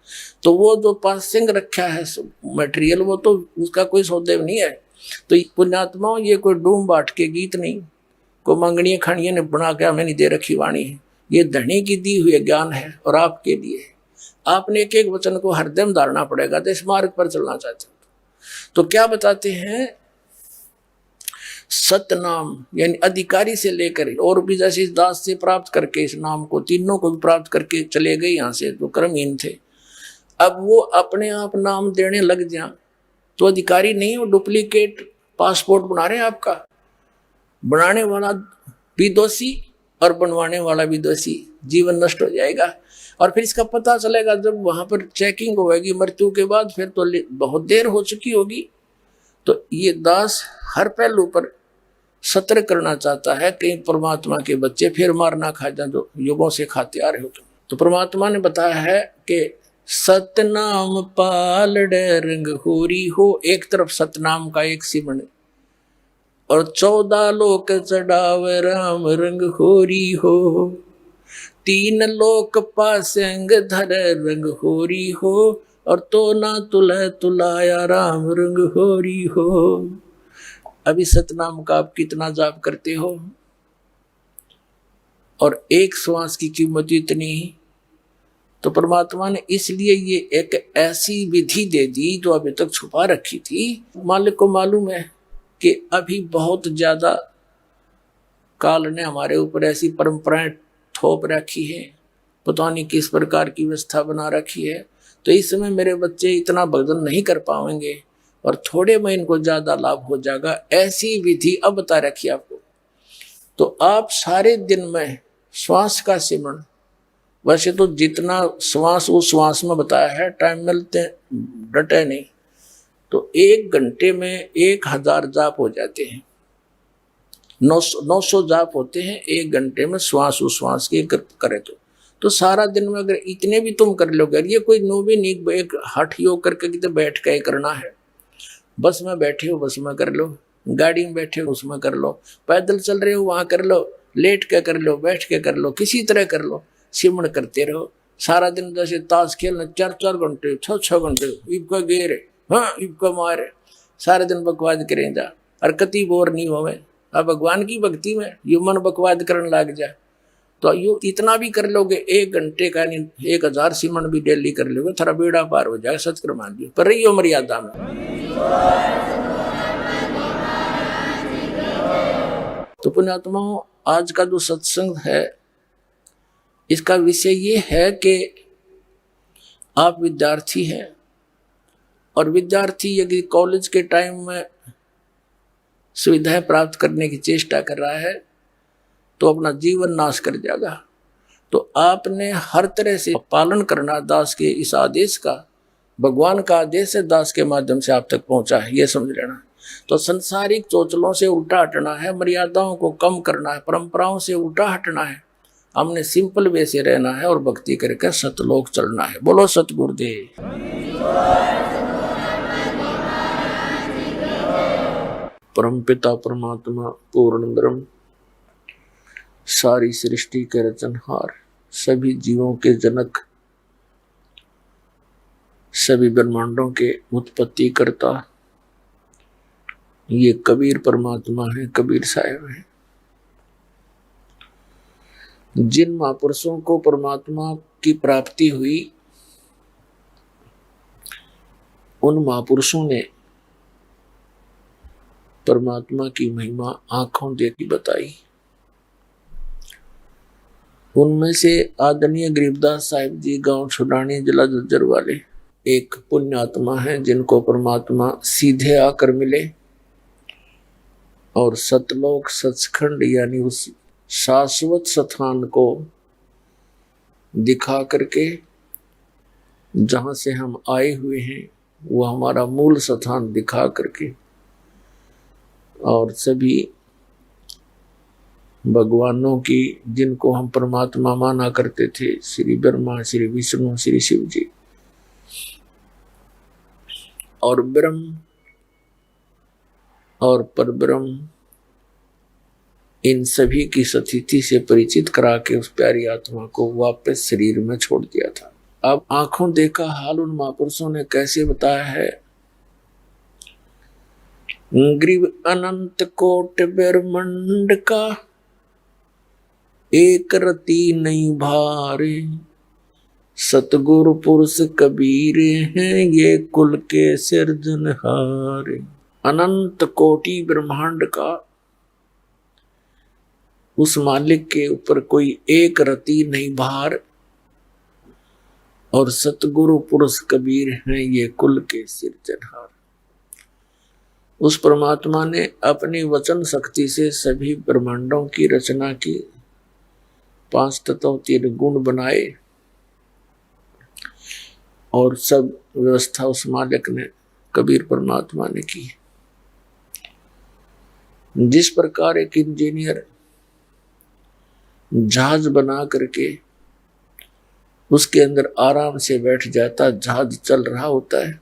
तो वो जो पासिंग रखा है मटेरियल, वो तो उसका कोई सौदेव नहीं है। तो पुण्यात्माओं, ये कोई डूम बाट के गीत नहीं, कोई मंगनिया खड़िया ने बना के हमें नहीं दे रखी वाणी है। ये धनी की दी हुई ज्ञान है और आपके लिए। आपने एक एक वचन को हृदय में धारना पड़ेगा तो इस मार्ग पर चलना चाहते हो। तो क्या बताते हैं, सतनाम यानी अधिकारी से लेकर और भी जैसे इस दास से प्राप्त करके इस नाम को तीनों को भी प्राप्त करके चले गए यहाँ से, तो कर्महीन थे। अब वो अपने आप नाम देने लग जाए तो अधिकारी नहीं, वो डुप्लीकेट पासपोर्ट बना रहे हैं आपका। बनाने वाला भी दोषी और बनवाने वाला भी दोषी, जीवन नष्ट हो जाएगा। और फिर इसका पता चलेगा जब वहां पर चेकिंग होगी मृत्यु के बाद, फिर तो बहुत देर हो चुकी होगी। तो ये दास हर पहलू पर सतर्क करना चाहता है, कहीं परमात्मा के बच्चे फिर मार ना खा जाए जो युगों से खाते आ रहे हो। तो परमात्मा ने बताया है कि सतनाम पालड़ रंग होरी हो, एक तरफ सतनाम का एक सिमरण और 14 लोक चढ़ाव राम रंग होरी हो, 3 लोक पासंग धर रंग होरी हो, और तो ना तुला तुलाया राम रंग होरी हो। अभी सतनाम का आप कितना जाप करते हो, और एक श्वास की कीमत इतनी। तो परमात्मा ने इसलिए ये एक ऐसी विधि दे दी जो अभी तक छुपा रखी थी। मालिक को मालूम है कि अभी बहुत ज्यादा काल ने हमारे ऊपर ऐसी परंपराएं थोप रखी है, पता नहीं किस प्रकार की व्यवस्था बना रखी है। तो इस समय मेरे बच्चे इतना भजन नहीं कर पाएंगे और थोड़े में इनको ज्यादा लाभ हो जाएगा, ऐसी विधि अब बता रखी आपको। तो आप सारे दिन में श्वास का सिमरण, वैसे तो जितना श्वास उस श्वास में बताया है, टाइम मिलते डटे नहीं, तो 1 घंटे में 1000 जाप हो जाते हैं। 900 जाप होते हैं 1 घंटे में, श्वास उस श्वास के करे तो सारा दिन में अगर इतने भी तुम कर लोगे, ये कोई भी नहीं एक हठ योग करके कितने बैठ के करना है। बस में बैठे हो बस में कर लो, गाड़ी में बैठे हो उसमें कर लो, पैदल चल रहे हो वहां कर लो, लेट के कर लो, बैठ के कर लो, किसी तरह कर लो, सिमरण करते रहो सारा दिन। जैसे ताश खेलना 4-4 घंटे 6-6 घंटे, इबका गेर हाँ इबका मारे, सारे दिन बकवाद करें जा और कति बोर नहीं होवे। अब भगवान की भक्ति में यू मन बकवाद करने लग जा तो यू इतना भी कर लोगे 1 घंटे का नहीं 1000 सिमरण भी डेली कर लोगे, थोड़ा बेड़ा पार हो जाएगा। सच कर मान लियो पर रहियो मर्यादा में। तो पुण्यात्माओं, आज का जो सत्संग है इसका विषय ये है कि आप विद्यार्थी हैं और विद्यार्थी यदि कॉलेज के टाइम में सुविधाएं प्राप्त करने की चेष्टा कर रहा है तो अपना जीवन नाश कर जाएगा। तो आपने हर तरह से पालन करना दास के इस आदेश का। भगवान का आदेश है दास के माध्यम से आप तक पहुंचा है, ये समझ लेना। तो संसारिक चोचलों से उल्टा हटना है, मर्यादाओं को कम करना है, परंपराओं से उल्टा हटना है, हमने सिंपल वे से रहना है और भक्ति करके सतलोक चलना है। बोलो सतगुरुदेव। परमपिता परमात्मा पूर्ण ब्रह्म, सारी सृष्टि के रचनहार, सभी जीवों के जनक, सभी ब्रह्मांडों के उत्पत्ति करता, ये कबीर परमात्मा है, कबीर साहब है। जिन महापुरुषों को परमात्मा की प्राप्ति हुई उन महापुरुषों ने परमात्मा की महिमा आंखों देखी बताई। उनमें से आदरणीय गरीबदास साहिब जी गांव छुडानी जिला झज्जर वाले एक पुण्य आत्मा है जिनको परमात्मा सीधे आकर मिले और सतलोक सचखंड यानी उस शाश्वत स्थान को दिखा करके जहां से हम आए हुए हैं वो हमारा मूल स्थान दिखा करके और सभी भगवानों की जिनको हम परमात्मा माना करते थे, श्री ब्रह्मा, श्री विष्णु, श्री शिव जी और ब्रह्म और परब्रह्म, इन सभी की सतिथि से परिचित करा के उस प्यारी आत्मा को वापस शरीर में छोड़ दिया था। अब आंखों देखा हाल उन महापुरुषों ने कैसे बताया है। ग्रीव अनंत कोट ब्रह्मांड का एक रति नहीं भारे, सतगुरु पुरुष कबीर हैं ये कुल के सिरजनहार। अनंत कोटि ब्रह्मांड का उस मालिक के ऊपर कोई एक रति नहीं भार, और सतगुरु पुरुष कबीर हैं ये कुल के सिरजनहार। उस परमात्मा ने अपनी वचन शक्ति से सभी ब्रह्मांडों की रचना की, 5 तत्व 3 गुण बनाए, और सब व्यवस्था उस मालिक ने, कबीर परमात्मा ने की। जिस प्रकार एक इंजीनियर जहाज बना करके उसके अंदर आराम से बैठ जाता, जहाज चल रहा होता है,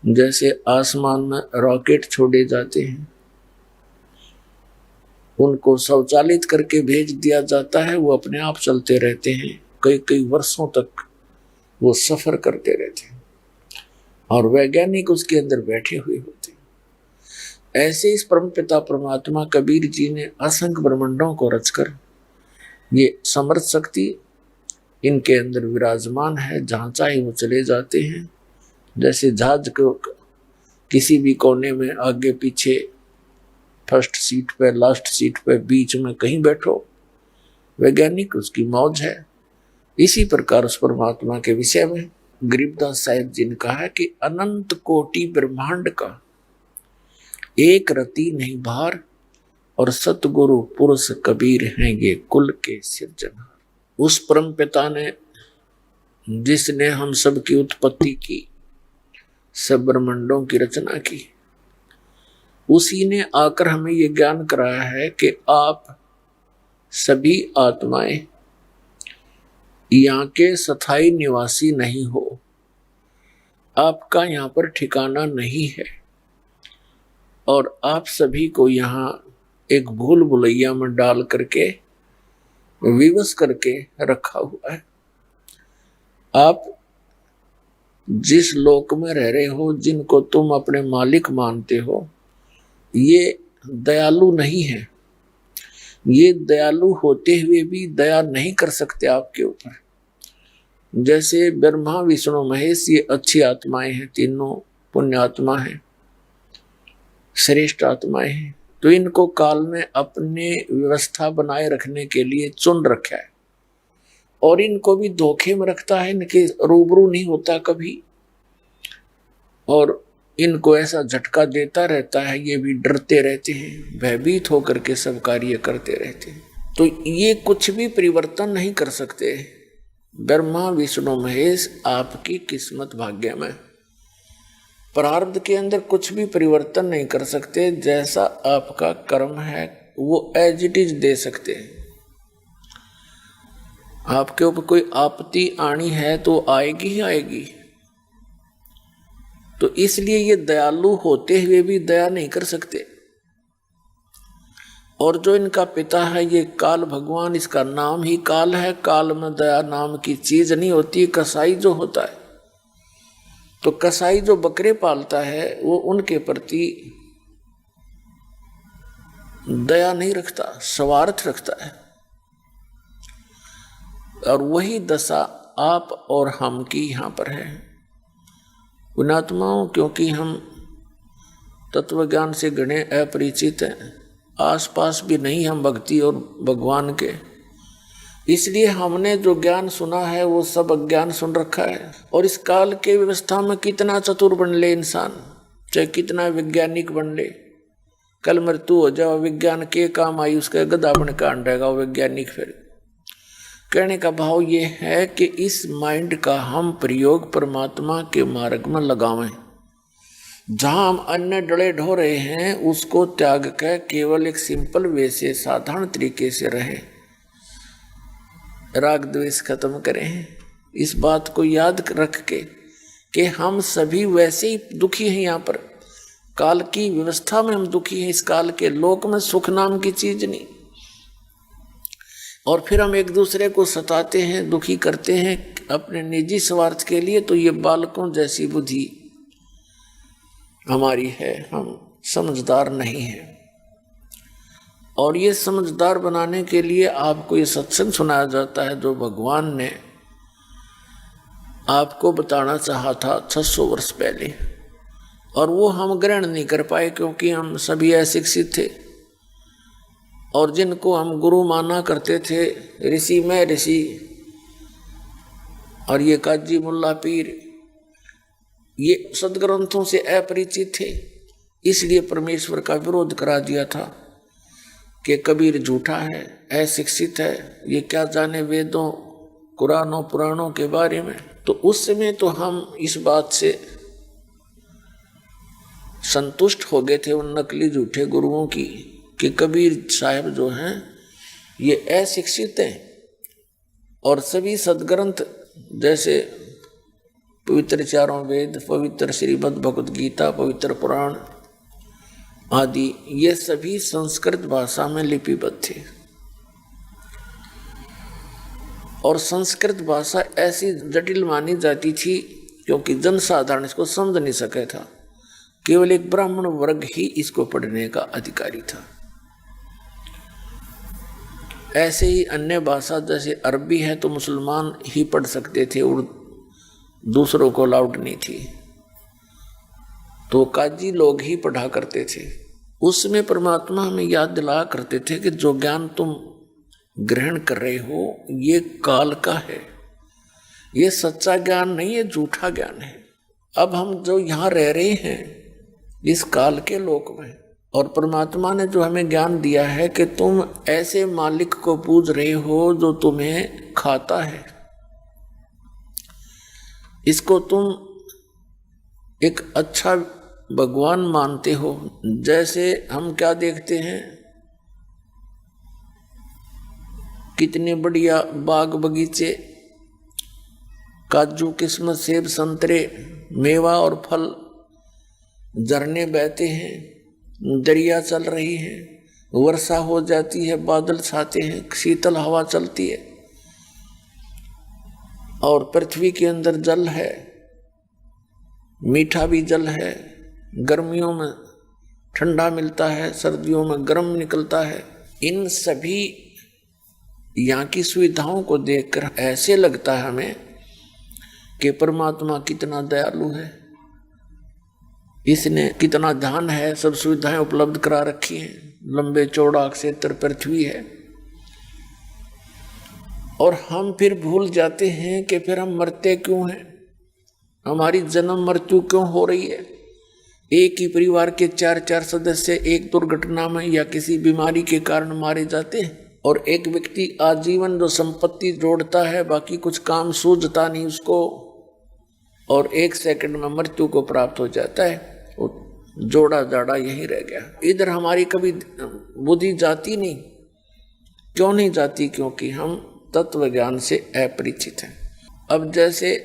जैसे आसमान में रॉकेट छोड़े जाते हैं, उनको स्वचालित करके भेज दिया जाता है, वो अपने आप चलते रहते हैं, कई कई वर्षों तक वो सफर करते रहते हैं, और वैज्ञानिक उसके अंदर बैठे हुए होते हैं। ऐसे इस परमपिता परमात्मा कबीर जी ने असंख्य ब्रह्मांडों को रचकर ये समर्थ शक्ति इनके अंदर विराजमान है, जहां चाहे वो चले जाते हैं। जैसे जहाज को किसी भी कोने में आगे पीछे, फर्स्ट सीट पे, लास्ट सीट पे, बीच में कहीं बैठो, वैज्ञानिक उसकी मौज है। इसी प्रकार उस परमात्मा के विषय में गरीबदास साहिब जी ने कहा है कि अनंत कोटि ब्रह्मांड का एक रति नहीं भार, और सतगुरु पुरुष कबीर हैं ये कुल के सिरजनहार। उस परम पिता ने, जिसने हम सब की उत्पत्ति की, सब ब्रह्मांडों की रचना की, उसी ने आकर हमें ये ज्ञान कराया है कि आप सभी आत्माएं यहाँ के स्थायी निवासी नहीं हो, आपका यहाँ पर ठिकाना नहीं है, और आप सभी को यहाँ एक भूल भुलैया में डाल करके विवश करके रखा हुआ है। आप जिस लोक में रह रहे हो, जिनको तुम अपने मालिक मानते हो, ये दयालु नहीं है। ये दयालु होते हुए भी दया नहीं कर सकते आपके ऊपर। जैसे ब्रह्मा विष्णु महेश ये अच्छी आत्माएं हैं, तीनों पुण्य आत्मा हैं, श्रेष्ठ आत्माएं हैं, तो इनको काल ने अपने व्यवस्था बनाए रखने के लिए चुन रखा है, और इनको भी धोखे में रखता है, इनके रूबरू नहीं होता कभी, और इनको ऐसा झटका देता रहता है, ये भी डरते रहते हैं, भयभीत होकर के सब कार्य करते रहते हैं। तो ये कुछ भी परिवर्तन नहीं कर सकते। ब्रह्मा विष्णु महेश आपकी किस्मत भाग्य में, प्रारब्ध के अंदर कुछ भी परिवर्तन नहीं कर सकते। जैसा आपका कर्म है वो एज इट इज दे सकते हैं। आपके ऊपर कोई आपत्ति आनी है तो आएगी ही आएगी। तो इसलिए ये दयालु होते हुए भी दया नहीं कर सकते। और जो इनका पिता है ये काल भगवान, इसका नाम ही काल है। काल में दया नाम की चीज नहीं होती। कसाई जो होता है, तो कसाई जो बकरे पालता है वो उनके प्रति दया नहीं रखता, स्वार्थ रखता है। और वही दशा आप और हम की यहाँ पर है। पुण्यात्माओं, क्योंकि हम तत्व ज्ञान से घने अपरिचित हैं, आसपास भी नहीं हम भक्ति और भगवान के, इसलिए हमने जो ज्ञान सुना है वो सब अज्ञान सुन रखा है। और इस काल के व्यवस्था में कितना चतुर बन ले इंसान, चाहे कितना वैज्ञानिक बन ले, कल मृत्यु हो जाओ, विज्ञान के काम आई, उसका गधा बन कांड रहेगा वो वैज्ञानिक। फिर कहने का भाव ये है कि इस माइंड का हम प्रयोग परमात्मा के मार्ग में लगावें। जहां हम अन्य डले ढो रहे हैं उसको त्याग कर केवल एक सिंपल वे से साधारण तरीके से रहे, राग द्वेष खत्म करें। इस बात को याद रख के कि हम सभी वैसे ही दुखी हैं। यहाँ पर काल की व्यवस्था में हम दुखी हैं। इस काल के लोक में सुख नाम की चीज नहीं। और फिर हम एक दूसरे को सताते हैं, दुखी करते हैं अपने निजी स्वार्थ के लिए। तो ये बालकों जैसी बुद्धि हमारी है, हम समझदार नहीं हैं। और ये समझदार बनाने के लिए आपको ये सत्संग सुनाया जाता है जो भगवान ने आपको बताना चाहा था 600 वर्ष पहले, और वो हम ग्रहण नहीं कर पाए क्योंकि हम सभी अशिक्षित थे। और जिनको हम गुरु माना करते थे, ऋषि में ऋषि और ये काजी मुल्ला पीर, ये सदग्रंथों से अपरिचित थे, इसलिए परमेश्वर का विरोध करा दिया था कि कबीर झूठा है, अशिक्षित है, ये क्या जाने वेदों कुरानों पुराणों के बारे में। तो उस समय तो हम इस बात से संतुष्ट हो गए थे उन नकली झूठे गुरुओं की कि कबीर साहब जो हैं ये अशिक्षित हैं, और सभी सदग्रंथ जैसे पवित्र चारों वेद, पवित्र श्रीमद् भगवद गीता, पवित्र पुराण आदि, ये सभी संस्कृत भाषा में लिपिबद्ध थे। और संस्कृत भाषा ऐसी जटिल मानी जाती थी क्योंकि जनसाधारण इसको समझ नहीं सके था, केवल एक ब्राह्मण वर्ग ही इसको पढ़ने का अधिकारी था। ऐसे ही अन्य भाषा जैसे अरबी है तो मुसलमान ही पढ़ सकते थे और दूसरों को अलाउड नहीं थी, तो काजी लोग ही पढ़ा करते थे। उसमें परमात्मा हमें याद दिलाया करते थे कि जो ज्ञान तुम ग्रहण कर रहे हो ये काल का है, ये सच्चा ज्ञान नहीं है, झूठा ज्ञान है। अब हम जो यहाँ रह रहे हैं इस काल के लोक में, और परमात्मा ने जो हमें ज्ञान दिया है कि तुम ऐसे मालिक को पूज रहे हो जो तुम्हें खाता है, इसको तुम एक अच्छा भगवान मानते हो। जैसे हम क्या देखते हैं, कितने बढ़िया बाग बगीचे, काजू किस्मत सेब संतरे, मेवा और फल, झरने बहते हैं, दरिया चल रही है, वर्षा हो जाती है, बादल छाते हैं, शीतल हवा चलती है, और पृथ्वी के अंदर जल है, मीठा भी जल है, गर्मियों में ठंडा मिलता है, सर्दियों में गर्म निकलता है। इन सभी यहाँ की सुविधाओं को देखकर ऐसे लगता है हमें कि परमात्मा कितना दयालु है, इसने कितना ध्यान है, सब सुविधाएं उपलब्ध करा रखी हैं, लंबे चौड़ा क्षेत्र पृथ्वी है। और हम फिर भूल जाते हैं कि फिर हम मरते क्यों हैं, हमारी जन्म मृत्यु क्यों हो रही है। एक ही परिवार के 4-4 सदस्य एक दुर्घटना में या किसी बीमारी के कारण मारे जाते हैं, और एक व्यक्ति आजीवन जो संपत्ति जोड़ता है, बाकी कुछ काम सूझता नहीं उसको, और 1 सेकंड में मृत्यु को प्राप्त हो जाता है, जोड़ा जाड़ा यही रह गया। इधर हमारी कभी बुद्धि जाती नहीं। क्यों नहीं जाती? क्योंकि हम तत्व ज्ञान से अपरिचित हैं। अब जैसे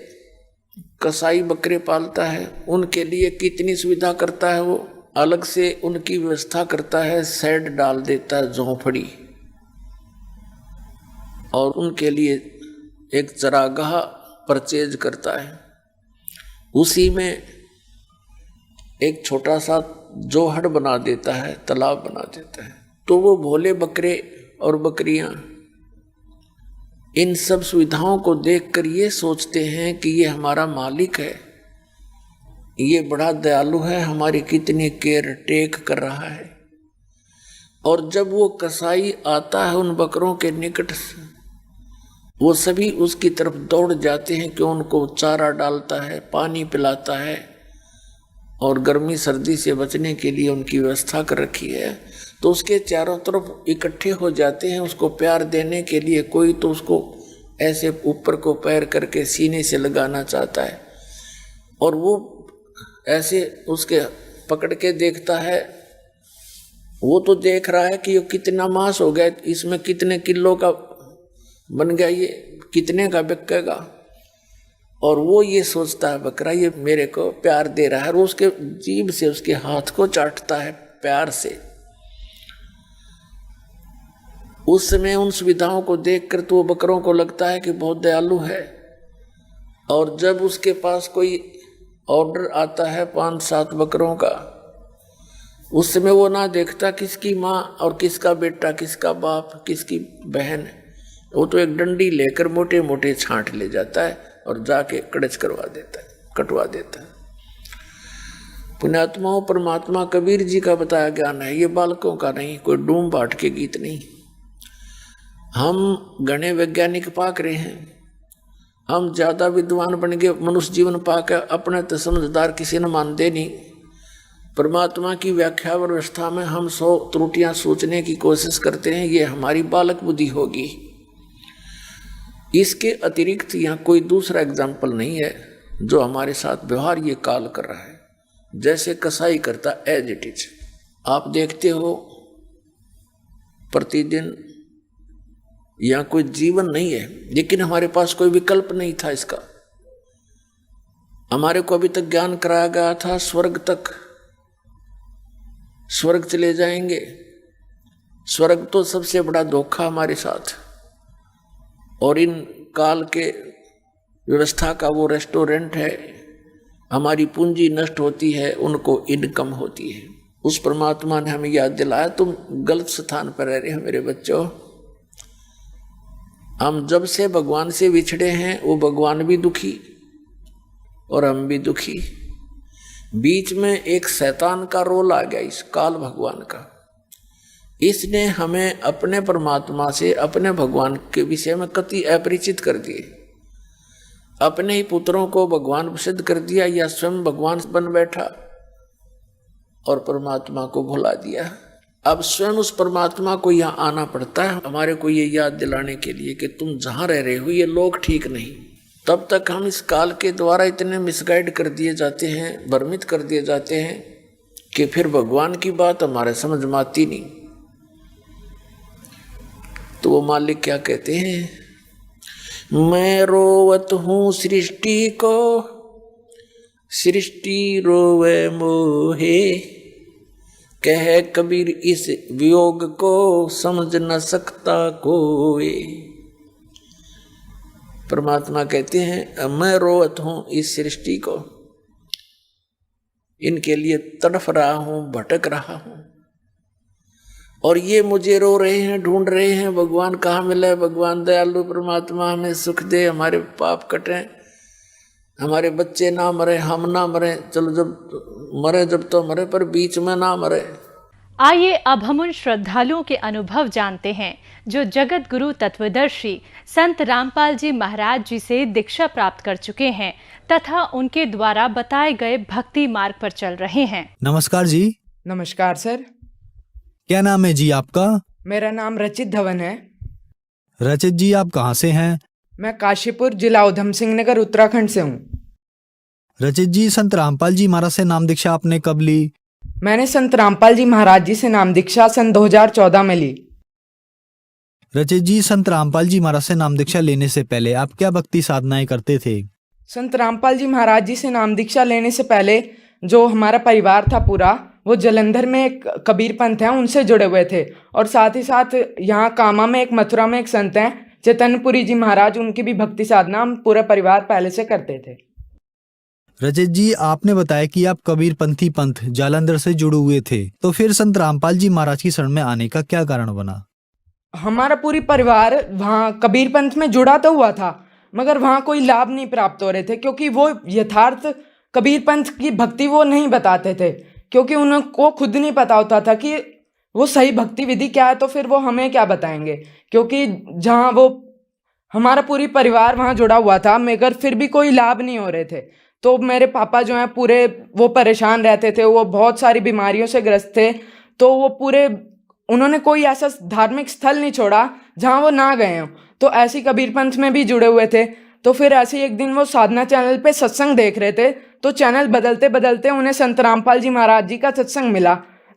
कसाई बकरे पालता है, उनके लिए कितनी सुविधा करता है, वो अलग से उनकी व्यवस्था करता है, शेड डाल देता है, झोंपड़ी, और उनके लिए एक चरागाह परचेज करता है, उसी में एक छोटा सा जोहड़ बना देता है, तालाब बना देता है। तो वो भोले बकरे और बकरियां इन सब सुविधाओं को देखकर ये सोचते हैं कि ये हमारा मालिक है, ये बड़ा दयालु है, हमारी कितनी केयर टेक कर रहा है। और जब वो कसाई आता है उन बकरों के निकट से, वो सभी उसकी तरफ दौड़ जाते हैं कि उनको चारा डालता है, पानी पिलाता है, और गर्मी सर्दी से बचने के लिए उनकी व्यवस्था कर रखी है। तो उसके चारों तरफ इकट्ठे हो जाते हैं उसको प्यार देने के लिए। कोई तो उसको ऐसे ऊपर को पैर करके सीने से लगाना चाहता है, और वो ऐसे उसके पकड़ के देखता है। वो तो देख रहा है कि ये कितना मांस हो गया, इसमें कितने किलो का बन गया, ये कितने का बिकेगा। और वो ये सोचता है बकरा ये मेरे को प्यार दे रहा है, और उसके जीभ से उसके हाथ को चाटता है प्यार से। उस समय उन सुविधाओं को देखकर तो बकरों को लगता है कि बहुत दयालु है। और जब उसके पास कोई ऑर्डर आता है 5-7 बकरों का, उस समय वो ना देखता किसकी माँ और किसका बेटा, किसका बाप, किसकी बहन, वो तो एक डंडी लेकर मोटे मोटे छांट ले जाता है, और जाके कड़च करवा देता है, कटवा देता है। पुण्यात्माओं, परमात्मा कबीर जी का बताया ज्ञान है, ये बालकों का नहीं, कोई डूम बाट के गीत नहीं। हम घने वैज्ञानिक पाक रहे हैं, हम ज्यादा विद्वान बन गए, मनुष्य जीवन पाकर अपने तो समझदार किसी ने मानते नहीं। परमात्मा की व्याख्या व्यवस्था में हम 100 त्रुटियां सोचने की कोशिश करते हैं, ये हमारी बालक बुद्धि होगी। इसके अतिरिक्त यहाँ कोई दूसरा एग्जाम्पल नहीं है जो हमारे साथ व्यवहार ये काल कर रहा है, जैसे कसाई करता एज इट इज। आप देखते हो प्रतिदिन यहाँ कोई जीवन नहीं है, लेकिन हमारे पास कोई विकल्प नहीं था इसका। हमारे को अभी तक ज्ञान कराया गया था स्वर्ग तक, स्वर्ग चले जाएंगे। स्वर्ग तो सबसे बड़ा धोखा हमारे साथ। और इन काल के व्यवस्था का वो रेस्टोरेंट है, हमारी पूंजी नष्ट होती है, उनको इनकम होती है। उस परमात्मा ने हमें याद दिलाया, तुम गलत स्थान पर रह रहे हो मेरे बच्चों। हम जब से भगवान से विछड़े हैं, वो भगवान भी दुखी और हम भी दुखी। बीच में एक शैतान का रोल आ गया, इस काल भगवान का। इसने हमें अपने परमात्मा से, अपने भगवान के विषय में कति अपरिचित कर दिए। अपने ही पुत्रों को भगवान सिद्ध कर दिया या स्वयं भगवान बन बैठा और परमात्मा को भुला दिया। अब स्वयं उस परमात्मा को यहाँ आना पड़ता है हमारे को ये याद दिलाने के लिए कि तुम जहाँ रह रहे हो ये लोग ठीक नहीं। तब तक हम इस काल के द्वारा इतने मिसगाइड कर दिए जाते हैं, भ्रमित कर दिए जाते हैं कि फिर भगवान की बात हमारे समझ में आती नहीं। तो वो मालिक क्या कहते हैं, मैं रोवत हूँ सृष्टि को, सृष्टि रोवे मोहे, कह कबीर इस वियोग को समझ न सकता कोई। परमात्मा कहते हैं मैं रोवत हूं इस सृष्टि को, इनके लिए तड़फ रहा हूं, भटक रहा हूं, और ये मुझे रो रहे हैं, ढूंढ रहे हैं भगवान कहाँ मिले, भगवान दयालु परमात्मा हमें सुख दे, हमारे पाप कटें, हमारे बच्चे ना मरे, हम ना मरे। चलो जब मरे जब तो मरे, पर बीच में ना मरे। आइए अब हम उन श्रद्धालुओं के अनुभव जानते हैं जो जगत गुरु तत्वदर्शी संत रामपाल जी महाराज जी से दीक्षा प्राप्त कर चुके हैं तथा उनके द्वारा बताए गए भक्ति मार्ग पर चल रहे हैं। नमस्कार जी। नमस्कार सर। क्या नाम है जी आपका? मेरा नाम रचित धवन है। रचित जी, आप कहाँ से हैं? मैं काशीपुर जिला उधम सिंह नगर उत्तराखंड से हूँ। रचित जी, संत रामपाल जी महाराज से नाम दीक्षा आपने कब ली? मैंने संत रामपाल जी महाराज जी से नाम दीक्षा सन 2014 में ली। रचित जी, संत रामपाल जी महाराज से नाम दीक्षा लेने से पहले आप क्या भक्ति साधनाएं करते थे? संत रामपाल जी महाराज जी से नाम दीक्षा लेने से पहले जो हमारा परिवार था पूरा, वो जलंधर में एक कबीर पंथ है उनसे जुड़े हुए थे, और साथ ही साथ यहाँ कामा में एक, मथुरा में एक संत हैं चैतन्यपुरी जी महाराज, उनकी भी भक्ति साधना हम पूरा परिवार पहले से करते थे। रचित जी, आपने बताया कि आप कबीर पंथी पंथ जालंधर से जुड़े हुए थे, तो फिर संत रामपाल जी महाराज की शरण में आने का क्या कारण बना? हमारा पूरी परिवार वहाँ कबीर पंथ में जुड़ा तो हुआ था, मगर वहाँ कोई लाभ नहीं प्राप्त हो रहे थे, क्योंकि वो यथार्थ कबीर पंथ की भक्ति वो नहीं बताते थे, क्योंकि उनको खुद नहीं पता होता था कि वो सही भक्ति विधि क्या है, तो फिर वो हमें क्या बताएंगे। क्योंकि जहाँ वो हमारा पूरी परिवार वहाँ जुड़ा हुआ था, मगर फिर भी कोई लाभ नहीं हो रहे थे। तो मेरे पापा जो हैं पूरे वो परेशान रहते थे, वो बहुत सारी बीमारियों से ग्रस्त थे, तो वो पूरे उन्होंने कोई ऐसा धार्मिक स्थल नहीं छोड़ा जहाँ वो ना गए हों। तो ऐसी कबीर पंथ में भी जुड़े हुए थे। तो फिर ऐसे एक दिन वो साधना चैनल पे सत्संग देख रहे थे, तो चैनल बदलते बदलते उन्हें संत रामपाल जी महाराज जी का सत्संग मिला।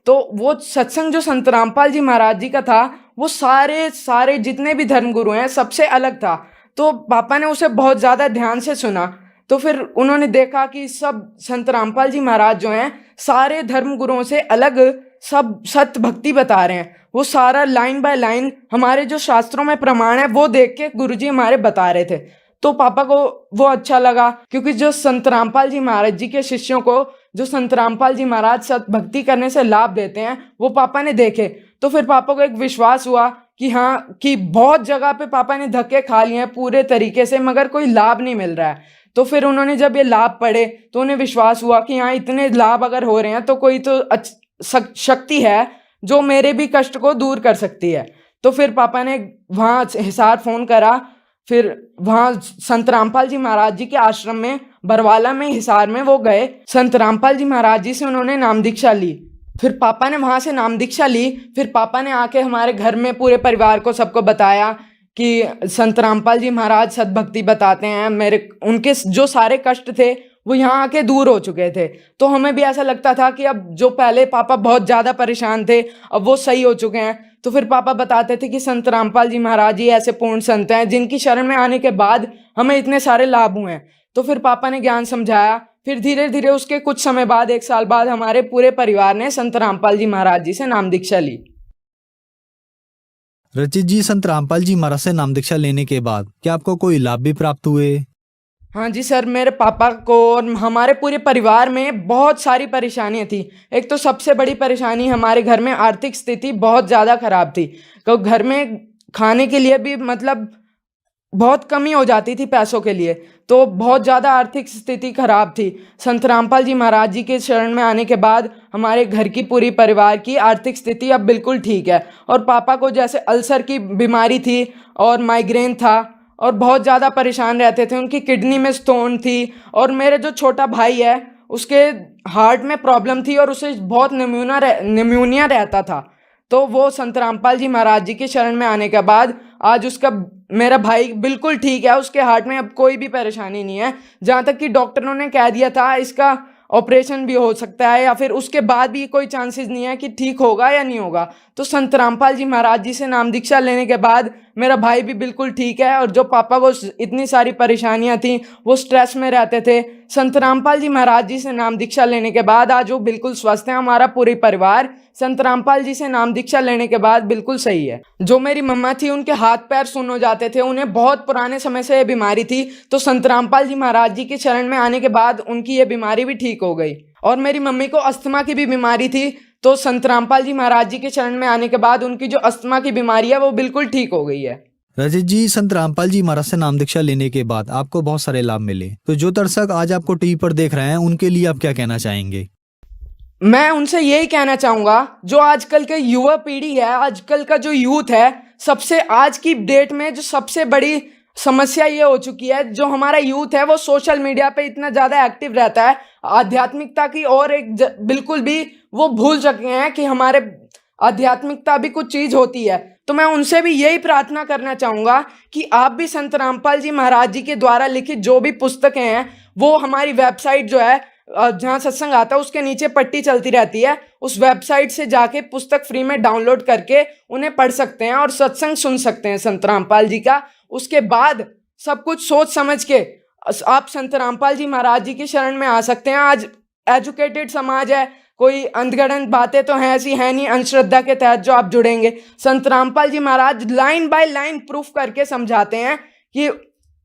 तो वो सत्संग जो संत रामपाल जी महाराज जी का था, वो सारे जितने भी धर्मगुरु हैं सबसे अलग था। तो पापा ने उसे बहुत ज़्यादा ध्यान से सुना। तो फिर उन्होंने देखा कि सब संत रामपाल जी महाराज जो हैं सारे धर्मगुरुओं से अलग सब सत्य भक्ति बता रहे हैं। वो सारा लाइन बाय लाइन हमारे जो शास्त्रों में प्रमाण है वो देख के गुरुजी हमारे बता रहे थे। तो पापा को वो अच्छा लगा, क्योंकि जो संत रामपाल जी महाराज जी के शिष्यों को जो संत रामपाल जी महाराज सत्य भक्ति करने से लाभ देते हैं वो पापा ने देखे। तो फिर पापा को एक विश्वास हुआ कि हाँ कि बहुत जगह पे पापा ने धक्के खा लिए हैं पूरे तरीके से, मगर कोई लाभ नहीं मिल रहा है। तो फिर उन्होंने जब ये लाभ पढ़े तो उन्हें विश्वास हुआ कि हाँ इतने लाभ अगर हो रहे हैं तो कोई तो शक्ति है जो मेरे भी कष्ट को दूर कर सकती है। तो फिर पापा ने वहाँ हिसार फ़ोन करा, फिर वहाँ संत रामपाल जी महाराज जी के आश्रम में बरवाला में हिसार में वो गए। संत रामपाल जी महाराज जी से उन्होंने नाम दीक्षा ली। फिर पापा ने वहाँ से नाम दीक्षा ली। फिर पापा ने आके हमारे घर में पूरे परिवार को सबको बताया कि संत रामपाल जी महाराज सद्भक्ति बताते हैं, मेरे उनके जो सारे कष्ट थे वो यहाँ आके दूर हो चुके थे। तो हमें भी ऐसा लगता था कि अब जो पहले पापा बहुत ज़्यादा परेशान थे अब वो सही हो चुके हैं। तो फिर पापा बताते थे कि संत रामपाल जी महाराज जी ऐसे पूर्ण संत हैं जिनकी शरण में आने के बाद हमें इतने सारे लाभ हुए हैं। तो फिर पापा ने ज्ञान समझाया। फिर धीरे धीरे उसके कुछ समय बाद, 1 साल बाद, हमारे पूरे परिवार ने संत रामपाल जी महाराज जी से नाम दीक्षा ली। रचित जी, संत रामपाल जी महाराज से नाम दीक्षा लेने के बाद क्या आपको कोई लाभ भी प्राप्त हुए? हाँ जी सर, मेरे पापा को और हमारे पूरे परिवार में बहुत सारी परेशानियाँ थी। एक तो सबसे बड़ी परेशानी, हमारे घर में आर्थिक स्थिति बहुत ज़्यादा खराब थी। तो घर में खाने के लिए भी मतलब बहुत कमी हो जाती थी पैसों के लिए, तो बहुत ज़्यादा आर्थिक स्थिति खराब थी। संत रामपाल जी महाराज जी के शरण में आने के बाद हमारे घर की पूरी परिवार की आर्थिक स्थिति अब बिल्कुल ठीक है। और पापा को जैसे अल्सर की बीमारी थी और माइग्रेन था और बहुत ज़्यादा परेशान रहते थे, उनकी किडनी में स्टोन थी। और मेरे जो छोटा भाई है उसके हार्ट में प्रॉब्लम थी और उसे बहुत निमोनिया रहता था। तो वो संत रामपाल जी महाराज जी के शरण में आने के बाद आज उसका मेरा भाई बिल्कुल ठीक है, उसके हार्ट में अब कोई भी परेशानी नहीं है। जहाँ तक कि डॉक्टरों ने कह दिया था इसका ऑपरेशन भी हो सकता है या फिर उसके बाद भी कोई चांसेस नहीं है कि ठीक होगा या नहीं होगा। तो संत रामपाल जी महाराज जी से नाम दीक्षा लेने के बाद मेरा भाई भी बिल्कुल ठीक है। और जो पापा को इतनी सारी परेशानियां थी, वो स्ट्रेस में रहते थे, संत रामपाल जी महाराज जी से नाम दीक्षा लेने के बाद आज वो बिल्कुल स्वस्थ हैं। हमारा पूरी परिवार संत रामपाल जी से नाम दीक्षा लेने के बाद बिल्कुल सही है। जो मेरी मम्मा थी उनके हाथ पैर सुन्न हो जाते थे, उन्हें बहुत पुराने समय से ये बीमारी थी। तो संत रामपाल जी महाराज जी के शरण में आने के बाद उनकी ये बीमारी भी ठीक हो गई। और मेरी मम्मी को अस्थमा की भी बीमारी थी, तो संत रामपाल जी महाराज जी के शरण में आने के बाद उनकी जो अस्थमा की बीमारी है वो बिल्कुल ठीक हो गई है। रजित जी, संत रामपाल जी महाराज से नाम दीक्षा लेने के बाद आपको बहुत सारे लाभ मिले, तो जो दर्शक आज आपको टीवी पर देख रहे हैं उनके लिए आप क्या कहना चाहेंगे? मैं उनसे यही कहना चाहूँगा, जो आजकल के युवा पीढ़ी है, आजकल का जो यूथ है, सबसे आज की डेट में जो सबसे बड़ी समस्या ये हो चुकी है, जो हमारा यूथ है वो सोशल मीडिया पे इतना ज़्यादा एक्टिव रहता है, आध्यात्मिकता की और बिल्कुल भी वो भूल चुके हैं कि हमारे आध्यात्मिकता भी कुछ चीज़ होती है। तो मैं उनसे भी यही प्रार्थना करना चाहूँगा कि आप भी संत रामपाल जी महाराज जी के द्वारा लिखित जो भी पुस्तकें हैं वो हमारी वेबसाइट जो है जहाँ सत्संग आता है उसके नीचे पट्टी चलती रहती है, उस वेबसाइट से जाके पुस्तक फ्री में डाउनलोड करके उन्हें पढ़ सकते हैं और सत्संग सुन सकते हैं संत रामपाल जी का। उसके बाद सब कुछ सोच समझ के आप संत रामपाल जी महाराज जी की शरण में आ सकते हैं। आज एजुकेटेड समाज है, कोई अंधगढ़ंत बातें तो हैं ऐसी है नहीं अंधश्रद्धा के तहत जो आप जुड़ेंगे। संत रामपाल जी महाराज लाइन बाय लाइन प्रूफ करके समझाते हैं कि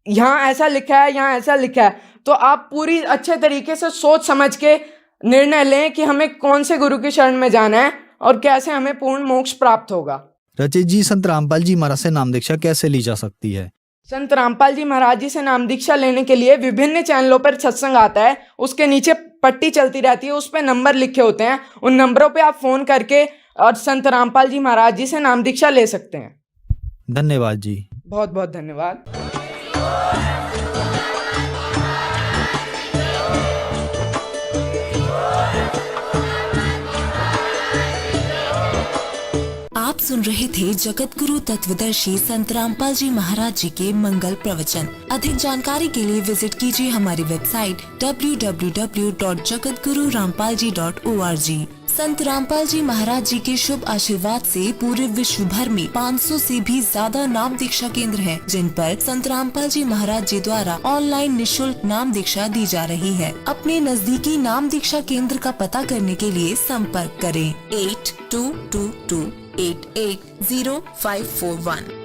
यहाँ ऐसा लिखा है, यहाँ ऐसा लिखा है। तो आप पूरी अच्छे तरीके से सोच समझ के निर्णय लें कि हमें कौन से गुरु की शरण में जाना है और कैसे हमें पूर्ण मोक्ष प्राप्त होगा। रचित जी, संत रामपाल जी महाराज से नाम दीक्षा कैसे ली जा सकती है? संत रामपाल जी महाराज जी से नाम दीक्षा लेने के लिए विभिन्न चैनलों पर सत्संग आता है, उसके नीचे पट्टी चलती रहती है, उस पर नंबर लिखे होते हैं, उन नंबरों पे आप फोन करके और संत रामपाल जी महाराज जी से नाम दीक्षा ले सकते हैं। धन्यवाद जी, बहुत बहुत धन्यवाद। आप सुन रहे थे जगत गुरु तत्वदर्शी संत रामपाल जी महाराज जी के मंगल प्रवचन। अधिक जानकारी के लिए विजिट कीजिए हमारी वेबसाइट www.jagatgururampalji.org। संत रामपाल जी महाराज जी के शुभ आशीर्वाद से पूरे विश्व भर में 500 से भी ज्यादा नाम दीक्षा केंद्र हैं, जिन पर संत रामपाल जी महाराज जी द्वारा ऑनलाइन निशुल्क नाम दीक्षा दी जा रही है। अपने नजदीकी नाम दीक्षा केंद्र का पता करने के लिए संपर्क करें 8222880541।